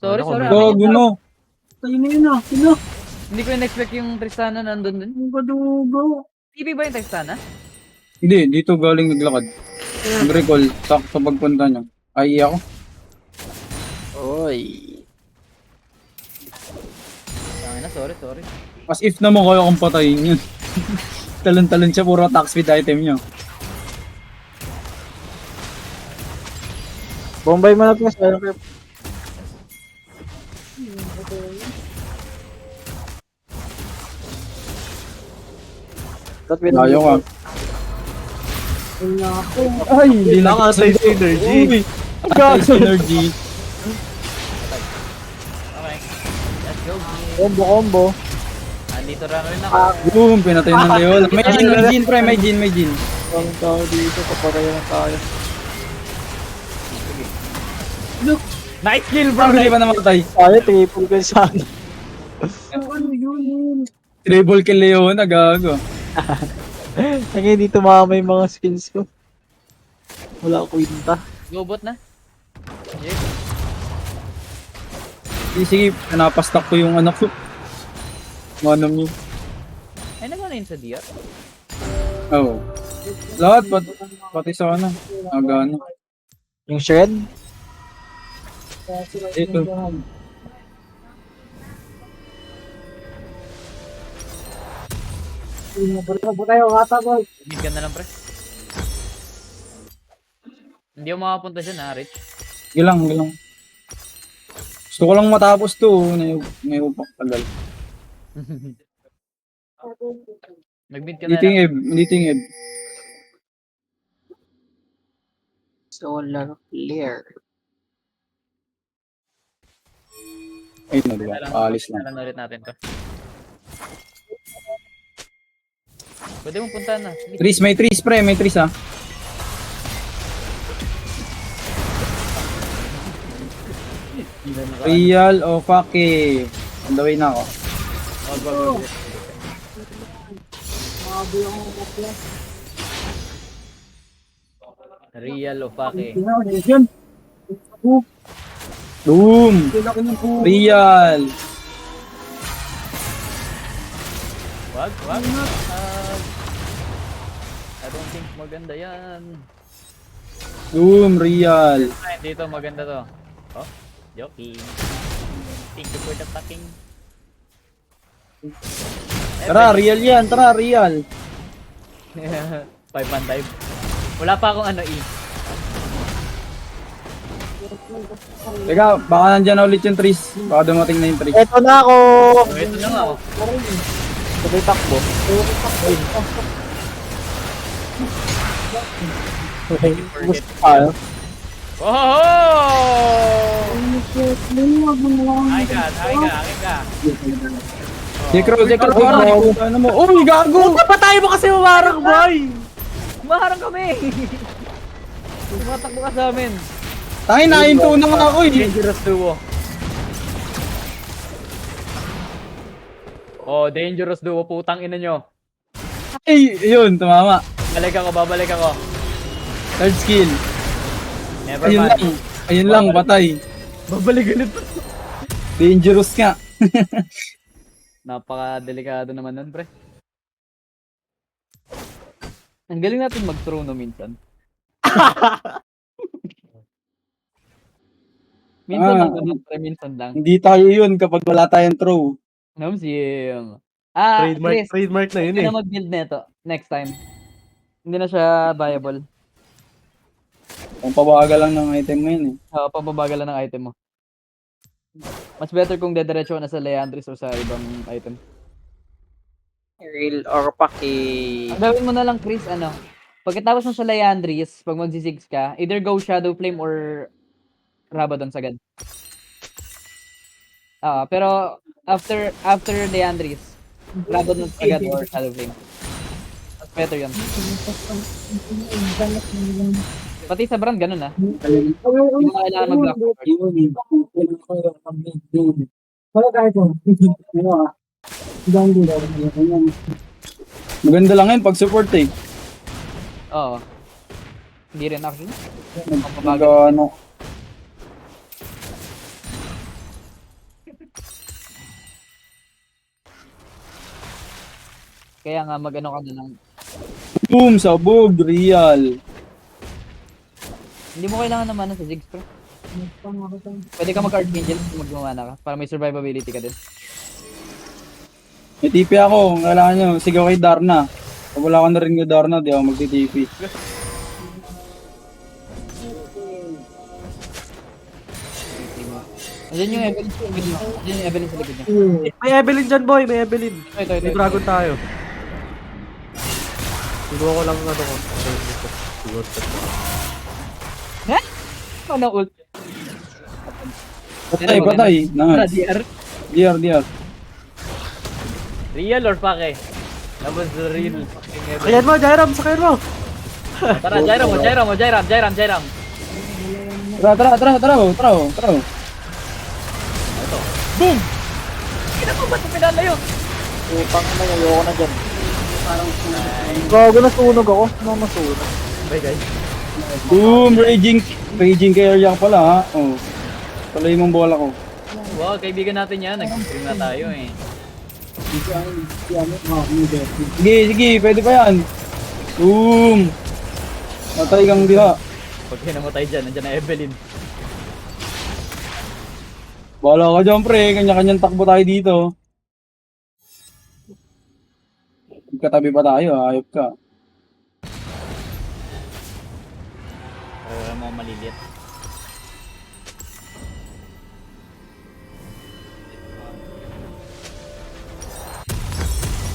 Speaker 2: Sorry.
Speaker 3: Gago no.
Speaker 6: Tayo na yun ah, sino?
Speaker 2: Hindi ko in-expect yung Tristana nandun dun.
Speaker 6: Ang gadugo.
Speaker 2: TV ba yung Tristana?
Speaker 3: Hindi, dito galing naglakad. Nag-recall sa pagpunta niya. Ay, ako.
Speaker 5: Oy.
Speaker 2: Tangina, sorry.
Speaker 3: As if naman kaya akong patayin yun. Talon-talon siya, puro attack speed item niya.
Speaker 5: Bombay mo na po. Sayang kayo.
Speaker 3: Ayaw ka.
Speaker 6: Wala ako.
Speaker 3: Ay, hindi na
Speaker 4: Nakasay sa energy.
Speaker 3: Uy, attack energy.
Speaker 2: Okay. Let's go.
Speaker 5: Combo.
Speaker 2: Andito rin ako.
Speaker 3: Boom, pinatay ng Leola. May gin, pre, may gin.
Speaker 5: Ang tao dito. Papatayan na tayo.
Speaker 2: Nice kill,
Speaker 3: Bro, hindi pa namatay.
Speaker 5: Tayo, triple kill sana.
Speaker 6: Ano yun?
Speaker 3: Triple kill Leona, gago.
Speaker 5: Kaya hindi tumama yung mga skills ko. Wala ko kwinta.
Speaker 2: Go bot na. Yes.
Speaker 3: Sige, napastak ko yung anak ko. Manam niyo.
Speaker 2: Ay, naman na yun sa DR.
Speaker 3: Oo. Lahat, pati sa ano. Agano.
Speaker 5: Yung shred?
Speaker 3: Ito.
Speaker 6: Balik tayo, hata boy.
Speaker 2: Mid ka na lang, pre. Hindi ako makapunta siya na, Rich.
Speaker 3: Gilang. Gusto ko lang matapos to. Naiupak tagal.
Speaker 2: Nag-mid ka na
Speaker 3: Hindi
Speaker 2: lang.
Speaker 3: tingeb.
Speaker 5: Solar flare.
Speaker 3: Ay, na diba? Paalis lang.
Speaker 2: Alam na ulit natin to. Pwede mo puntahan na. Sige.
Speaker 3: Trees, may trees pre, may trees ah. Real o fake? On the way na ako.
Speaker 2: Go. Real o fake?
Speaker 6: Yan.
Speaker 3: Boom! Real!
Speaker 2: Wag. I don't think maganda yan.
Speaker 3: Boom! Real!
Speaker 2: Ay, dito maganda to. Oh, joking. Thank you for the talking.
Speaker 3: Tara, real yan! Tara, real!
Speaker 2: 5 man dive. Wala pa akong ano
Speaker 3: Teka, baka nandyan na ulit yung trees. Baka dumating na yung trees.
Speaker 5: Eto na ako.
Speaker 2: So, ito na nga.
Speaker 5: Sabay takbo.
Speaker 2: Forget.
Speaker 5: Ah,
Speaker 2: Oh! Ay ka.
Speaker 3: Dekro, ano mo? Uy, gago!
Speaker 4: Patay mo kasi umarang, boy!
Speaker 2: Maharang kami! Tumatakbo ka sa amin.
Speaker 3: Tayo, nahinto na nga ako eh.
Speaker 2: Dangerous duo. Oh, dangerous duo. Putang ina nyo.
Speaker 3: Ay, yun, tumama.
Speaker 2: Babalik ako.
Speaker 3: Third skill.
Speaker 2: Never
Speaker 3: Ayun
Speaker 2: mind.
Speaker 3: lang. Ayun lang, patay.
Speaker 2: Babalik ulit.
Speaker 3: Dangerous nga.
Speaker 2: Napaka-delikado naman nun, pre. Ang galing natin mag-throw no minsan. Minsan lang naman, pre. Minsan lang.
Speaker 3: Hindi tayo yun kapag wala tayong throw.
Speaker 2: Namsiyem.
Speaker 4: Trademark na yun
Speaker 2: Hindi
Speaker 4: eh.
Speaker 2: na mag-build neto next time. Hindi na siya viable.
Speaker 3: Ang pabaga lang ng item ngayon eh.
Speaker 2: Pababagal lang ng item mo. Mas better kung dediretso ka na sa Leandris o sa ibang item.
Speaker 5: real or fake?
Speaker 2: Ang gawin mo na lang, Chris, pagkatapos mo sa Leandris, pag magsi-6 ka, either go Shadow Flame or Rabadon sagad. Pero after Leandris, Rabadon sagad or Shadow Flame. Mas better yun. Pati sa brand, ganun ah. Hindi mo kailangan mag-block.
Speaker 6: Wala kahit mo. Ano ah. Down daw.
Speaker 3: Maganda lang yun pag support eh.
Speaker 2: Oo. Hindi rin actually.
Speaker 3: Ano.
Speaker 2: Kaya nga mag-ano ka na lang.
Speaker 3: Boom! Sabog! Real!
Speaker 2: Hindi mo kailangan naman sa Ziggs, bro. Pwede ka mag-Archangel kung magmamana ka para may survivability ka din.
Speaker 3: May TP ako. Kung kailangan nyo, sigaw kay Darna. Pag wala ka na rin kay Darna, di ako magti-TP.
Speaker 2: Andiyan yung Evelyn sa likod niyo. Andiyan yung Evelyn sa likod niyo.
Speaker 4: May Evelyn dyan, boy. May Evelyn.
Speaker 2: Ito.
Speaker 4: May dragon tayo. Siguro ko lang ano ko. Siguro
Speaker 2: Ano ult?
Speaker 3: Patay!
Speaker 2: Tara,
Speaker 3: Nice.
Speaker 2: DR.
Speaker 3: DR.
Speaker 2: Real or pake? That was the real fucking Evelyn.
Speaker 4: Ayan mo, Jairam. Sakayin mo.
Speaker 2: Tara, Jairam.
Speaker 3: Tara.
Speaker 2: Boom! Kina ko ba't pinala yun?
Speaker 5: Upang na, ayoko na dyan. Gago, nasunog ako. Nasunog.
Speaker 2: Bye guys.
Speaker 3: Boom! Raging area pala ha. Oh. Tuloy mong bola ko.
Speaker 2: Wow, kaibigan natin yan. Nag-stream na tayo eh.
Speaker 3: Sige, pwede pa yan. Boom! Matay kang diha.
Speaker 2: Pag namatay dyan, nandyan na Evelyn.
Speaker 3: Bala ka dyan pre, kanya-kanyang takbo tayo dito. Katabi pa tayo, ayop ka.
Speaker 2: Mga maliliit.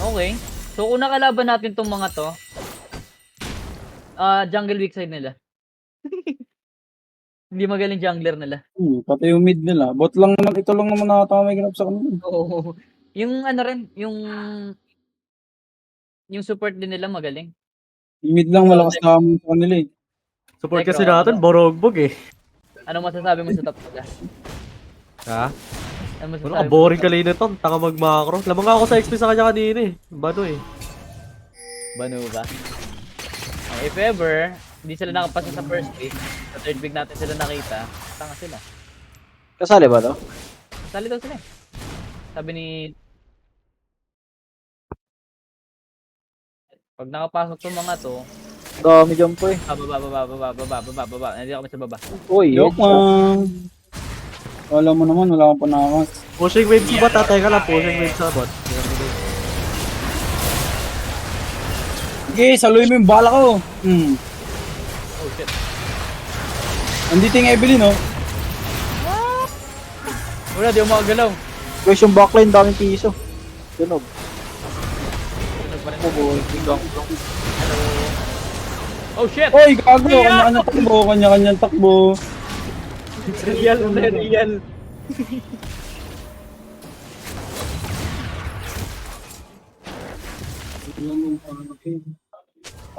Speaker 2: Okay. So kung nakalaban natin tong mga to, jungle weak side nila. Hindi magaling jungler nila.
Speaker 3: Pati yung mid nila. Bot lang naman, ito lang naman nakatama may ganap sa kanila.
Speaker 2: Oo. Yung ano rin, yung yung support din nila magaling.
Speaker 3: Yung mid lang malakas na kami sa kanila eh.
Speaker 4: Support
Speaker 2: Teka,
Speaker 4: kasi natin,
Speaker 2: ano?
Speaker 4: borogbog eh.
Speaker 2: Anong masasabi mo sa top nila?
Speaker 4: Ha?
Speaker 2: Ano masasabi
Speaker 4: Ano ka, boring kanina to. Taka mag-macro. Lamang nga ako sa XP sa kanya kanina eh. Bano eh.
Speaker 2: Bano ba? If ever, hindi sila nakapasa sa first pick, sa third pick natin sila nakita, tanga sila.
Speaker 5: Kasali ba to?
Speaker 2: Sali daw sila eh. Sabi ni... Pag nakapasok tong mga to,
Speaker 5: Dami dyan po eh.
Speaker 2: baba. Nandito kami sa baba.
Speaker 5: Uy,
Speaker 3: Joke lang. Wala mo naman, wala akong panakas.
Speaker 4: Pushing wave sa bot, teka lang. Pushing wave sa bot.
Speaker 3: Sige, saluhin mo yung bala ko.
Speaker 2: Oh shit.
Speaker 3: Andito yung Evelyn, oh.
Speaker 2: Wala, di ako makagalaw.
Speaker 5: guys, yung backline daming piso. Tunog.
Speaker 2: Tunog pa rin.
Speaker 5: Oh,
Speaker 2: Oh shit!
Speaker 3: Oy, gago, kanya-kanyang takbo, kanya-kanyang takbo.
Speaker 2: Real.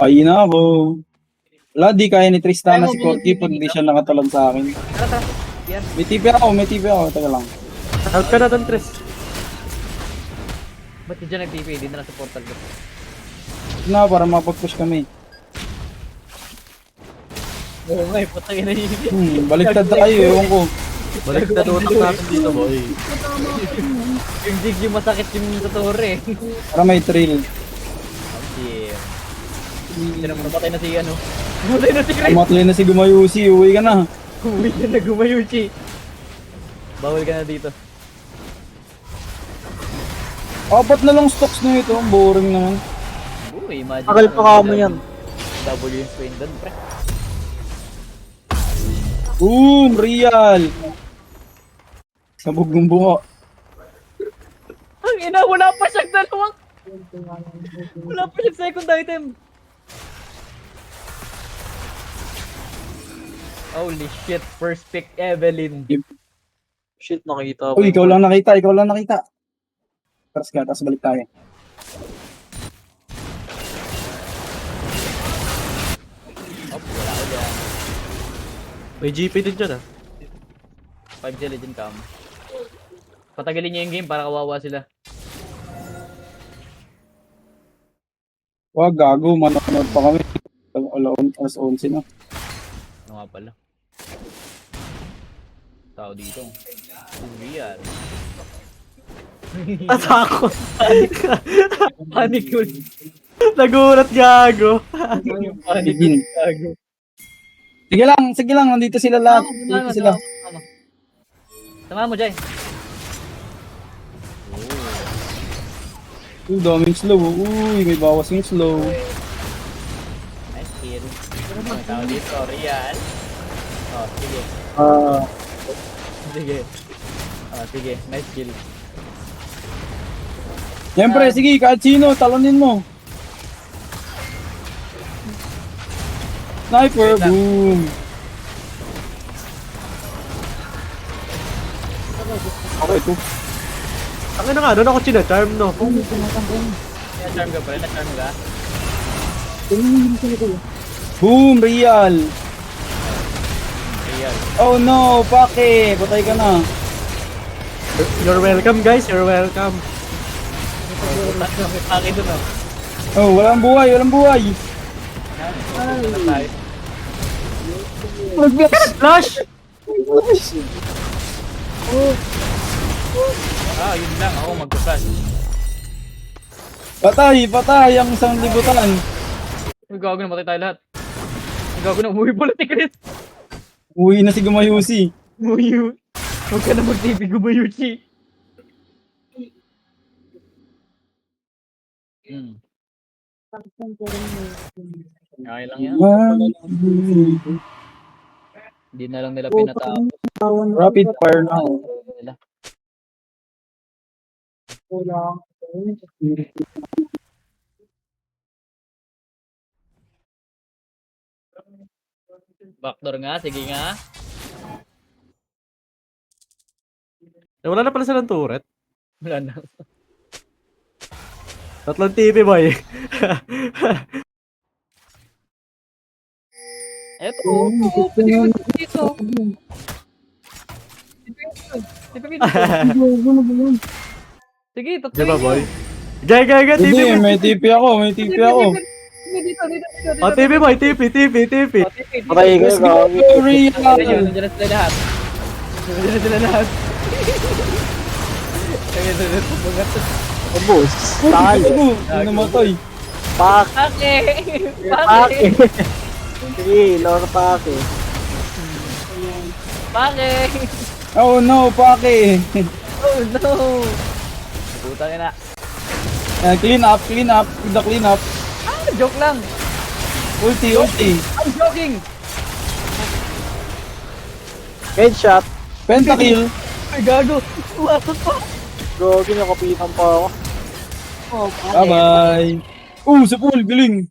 Speaker 3: Ay na ako. Wala, di kaya ni Tristana si Corky pag di siya nakatalag sa akin.
Speaker 2: Tara.
Speaker 3: May TP ako. Teka lang.
Speaker 4: Out ka na doon, Tris.
Speaker 2: Ba't di dyan nag-TP? Hindi na lang sa portal ko.
Speaker 3: Na, para mapag-push kami.
Speaker 2: Oo nga, putang ina yun.
Speaker 3: Baliktad na kayo, ewan ko.
Speaker 4: Balik na utak natin dito, boy.
Speaker 2: Yung jig yung masakit yung sa torre.
Speaker 3: Para may thrill.
Speaker 2: Yeah. Hindi na namatay na si ano. Namatay na si Chris.
Speaker 3: Umatli na si Gumayusi, uwi ka na.
Speaker 2: Uwi ka na Gumayuchi. Bawal ka na dito.
Speaker 3: Apat na lang stocks na ito, ang boring naman.
Speaker 2: Uy, imagine.
Speaker 5: Tagal pa kamo yan.
Speaker 2: W yung swing doon, pre.
Speaker 3: Boom! Real! Sabog ng bungo.
Speaker 2: Ang ina, wala pa siyang dalawang. Wala pa siyang second item. Holy shit, first pick Evelyn.
Speaker 5: Shit, nakita ko.
Speaker 3: Uy, ikaw lang nakita. Taras ka, tapos balik tayo.
Speaker 2: Oh, wala ko dyan.
Speaker 4: May GP din dyan ah.
Speaker 2: 5 sila dyan, Cam. Patagalin niya yung game para kawawa sila.
Speaker 3: Wag, gago, manonood pa kami. Alas 11 na.
Speaker 2: Ano nga pala? Tao dito. It's real.
Speaker 4: Atakot.
Speaker 2: Panic yun.
Speaker 4: Nagulat, gago.
Speaker 2: Panic
Speaker 3: Begin.
Speaker 2: gago.
Speaker 3: Sige lang, nandito sila lahat. Nandito sila.
Speaker 2: Sama mo, Jay.
Speaker 3: Uy, daming slow. Uy, may bawas yung slow.
Speaker 2: Nice kill. Ang tao dito, real. Oh, sige. Sige. Oh, sige. Nice kill.
Speaker 3: Siyempre, sige, kahit sino, talonin mo. Sniper,
Speaker 2: Wait lang.
Speaker 3: boom. Okay, ito.
Speaker 4: Ang ina nga, doon ako charm no.
Speaker 2: Na-charm ka pala, na-charm ka.
Speaker 3: Boom, real.
Speaker 2: Real.
Speaker 3: Oh no, pake, patay ka na.
Speaker 4: You're welcome, guys. You're welcome.
Speaker 2: Paki doon, oh.
Speaker 3: Oh, walang buhay.
Speaker 2: Ano na tayo?
Speaker 4: Flash!
Speaker 2: Ah, yun lang. Ako magpa-flash.
Speaker 3: Patay, ang isang libutan.
Speaker 2: Uy, gago na, matay tayo lahat. Uy, gago na, umuwi pala si Chris.
Speaker 3: Uwi na si Gumayusi.
Speaker 2: Umuwi. Huwag ka na mag-TV, Gumayuchi. Okay lang yan. Hindi na lang nila pinatapos.
Speaker 3: Rapid fire now.
Speaker 2: Nila. Backdoor nga, sige nga.
Speaker 4: Eh, wala na pala silang turret.
Speaker 2: Wala na.
Speaker 4: Tatlong TV, boy.
Speaker 2: Eto,
Speaker 6: Oo,
Speaker 2: pwede
Speaker 6: yun.
Speaker 2: ko dito. Sige,
Speaker 4: Di
Speaker 2: tatuloy
Speaker 4: ba,
Speaker 2: nyo.
Speaker 4: boy? Gaya, TV,
Speaker 3: Hindi,
Speaker 4: boy.
Speaker 3: may TP ako, may TP ako.
Speaker 2: Dito.
Speaker 4: Oh, TV, boy. TV.
Speaker 5: Patay kayo,
Speaker 3: Let's go,
Speaker 5: gago.
Speaker 3: Real!
Speaker 2: Nandiyan na sila lahat. Nandiyan na sila lahat. Kaya na bugat.
Speaker 5: Boss, talo.
Speaker 3: Ano namatay?
Speaker 5: Pak.
Speaker 2: Pake!
Speaker 5: Pake. Sige, Lord Pake.
Speaker 2: Pake!
Speaker 3: Oh no, pake!
Speaker 2: Oh no! Putang ina.
Speaker 3: Clean up, the clean up.
Speaker 2: Joke lang.
Speaker 3: Ulti.
Speaker 2: I'm joking!
Speaker 5: Headshot.
Speaker 3: Pentakill.
Speaker 2: Ay, gago! Uwasot pa!
Speaker 5: Gogi, nakapitan pa ako.
Speaker 2: Oh,
Speaker 3: Bye-bye. Sa pool, galing.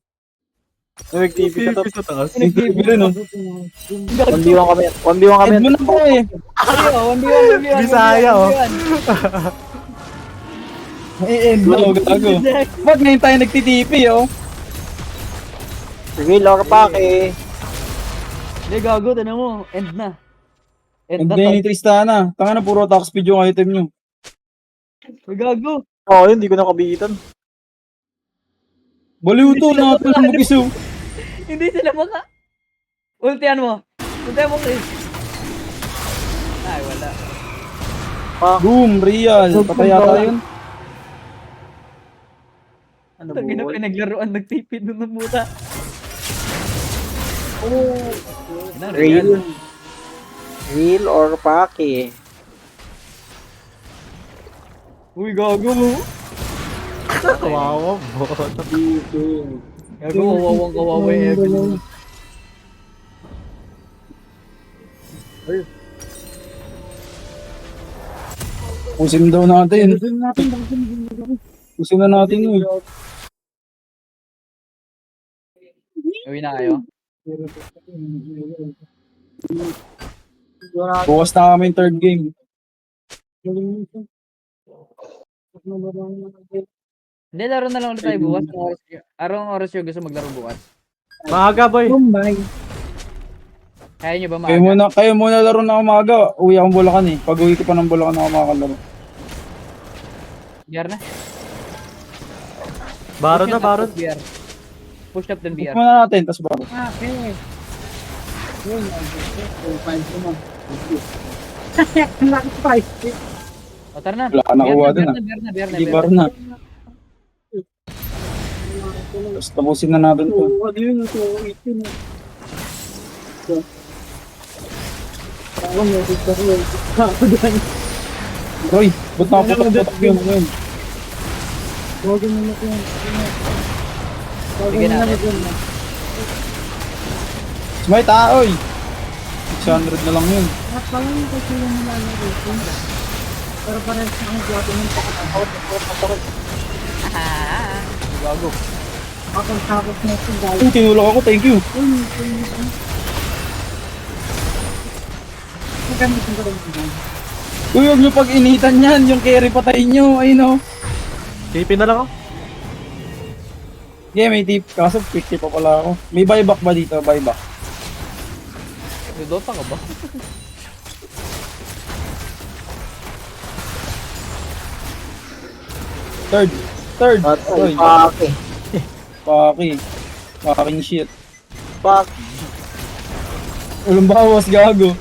Speaker 5: Nag-TV ka to.
Speaker 4: TV sa taas.
Speaker 3: Nag-TP rin, oh.
Speaker 5: 1v1 kami. 1v1 kami.
Speaker 3: Head mo na po eh.
Speaker 2: Ayo, 1v1.
Speaker 4: Bisaya, oh.
Speaker 3: End na, gago. Ba't ngayon tayo nagtitipi, oh?
Speaker 5: Sige, Lord Pake.
Speaker 2: Hindi, gago, tinan mo. End na. End
Speaker 3: End
Speaker 2: na
Speaker 3: na
Speaker 2: to.
Speaker 3: yung Tristana. Tanga na, puro attack speed yung item nyo.
Speaker 2: Ay, gago.
Speaker 5: Oo, yun, di ko nakabitan.
Speaker 3: Baliw to, natin lang mag-isaw.
Speaker 2: Hindi sila maka. Ultian mo. Ultian mo, Chris. Ay, wala.
Speaker 3: Boom, real. Patay yata yun.
Speaker 5: Ano
Speaker 2: Tangina,
Speaker 5: buhay?
Speaker 2: pinaglaruan, nagtipid doon ng muta.
Speaker 5: Real. Real or Pake?
Speaker 2: Uy, gago.
Speaker 4: Kawawa, bot.
Speaker 2: Gago, kawawa yung Evelyn.
Speaker 3: Pusin daw natin. Pusin na natin yun.
Speaker 2: Uwi na kayo.
Speaker 3: Bukas na kami yung third game.
Speaker 2: Hindi, laro na lang ulit tayo bukas. Anong oras yung gusto maglaro bukas?
Speaker 4: Maaga, boy.
Speaker 6: Bombay.
Speaker 2: Kaya nyo ba
Speaker 3: Kayo muna laro na umaga. Uwi akong Bulacan eh. Pag uwi ko pa ng Bulacan ako makakalaro.
Speaker 2: BR na?
Speaker 4: Baron na, baron.
Speaker 2: BR. Push up din
Speaker 3: Push
Speaker 2: BR.
Speaker 3: muna natin, tapos baro.
Speaker 6: Okay. Yun, find ko na. Nakapay.
Speaker 2: O, tara na.
Speaker 3: Wala ka nakuha dun, ah.
Speaker 2: BR
Speaker 3: Hindi baro na. Tapos tapusin na natin to.
Speaker 6: Oo, ano yun? Ito, ito na. Ako, message ako. Ako doon.
Speaker 3: Roy, ba't nakaputok-putok yun? Yun.
Speaker 6: Huwag mo na ito. Huwag
Speaker 2: Sige
Speaker 6: mo
Speaker 2: na.
Speaker 6: na ito.
Speaker 3: Smite oy! 600 na lang yun.
Speaker 6: Nakalang kasi yung nilalaro ko. Pero parang sa akin, gato ng pakatapot.
Speaker 2: Gago.
Speaker 6: Ako tapos na ito, guys.
Speaker 3: Tinulak ako, thank you.
Speaker 6: Magamitin ko rin ito.
Speaker 3: Huwag nyo pag initan yan, yung carry patayin nyo, ayun o.
Speaker 4: KP na lang ako.
Speaker 3: Yeah, may tip. Kaso 50 pa pala ako. May buyback ba dito? Buyback.
Speaker 2: May Dota ka ba?
Speaker 3: Third.
Speaker 5: At
Speaker 3: Roy,
Speaker 5: Pake.
Speaker 3: Paki. Paking shit.
Speaker 5: Pak.
Speaker 3: Walang bawas, gago.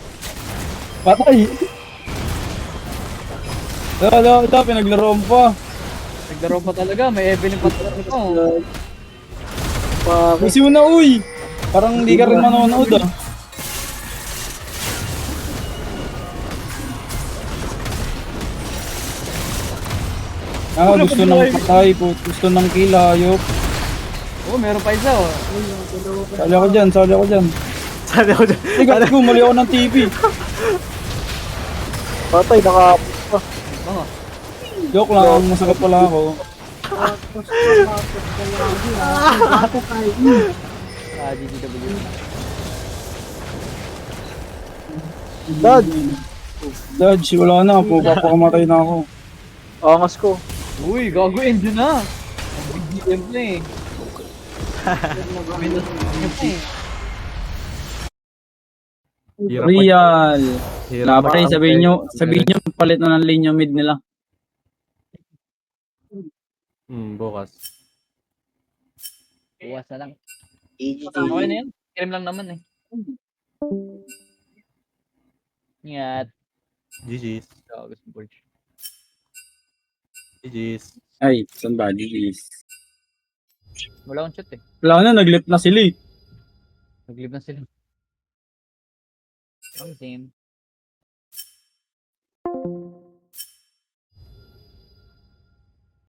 Speaker 3: Patay. Ito, pinaglaroan pa.
Speaker 2: Naglaro pa talaga. May Evelyn pa talaga ito.
Speaker 5: Pake.
Speaker 3: Pusi mo na, uy. Parang hindi ka rin manonood ah. Gusto ng patay po. Gusto ng kill, hayop.
Speaker 2: Oh, meron pa isa oh.
Speaker 3: Sali ako dyan.
Speaker 4: Sali ako dyan.
Speaker 3: Tigat ko, mali ako ng TV.
Speaker 5: Patay, naka...
Speaker 2: Mga.
Speaker 3: Joke lang, masakit pala ako.
Speaker 2: GGW.
Speaker 3: Dodge, wala na po. Papakamatay na ako.
Speaker 5: Angas ko.
Speaker 2: Uy, gago, end yun na. BGM na eh.
Speaker 4: Hirap
Speaker 3: Real.
Speaker 4: Hirap
Speaker 3: Wala pa rin,
Speaker 4: mag-
Speaker 3: sabihin nyo, palit na ng lane yung mid nila.
Speaker 4: Bukas.
Speaker 2: Buwas na lang.
Speaker 5: GG,
Speaker 2: Okay na yan. Cream lang naman eh. Ingat.
Speaker 4: GG's.
Speaker 2: Gusto mo
Speaker 4: GG's.
Speaker 3: Ay, saan ba? GG's.
Speaker 2: Wala akong chat eh.
Speaker 3: Wala na, nag-left na sila eh.
Speaker 2: Nag-leave na sila. Same.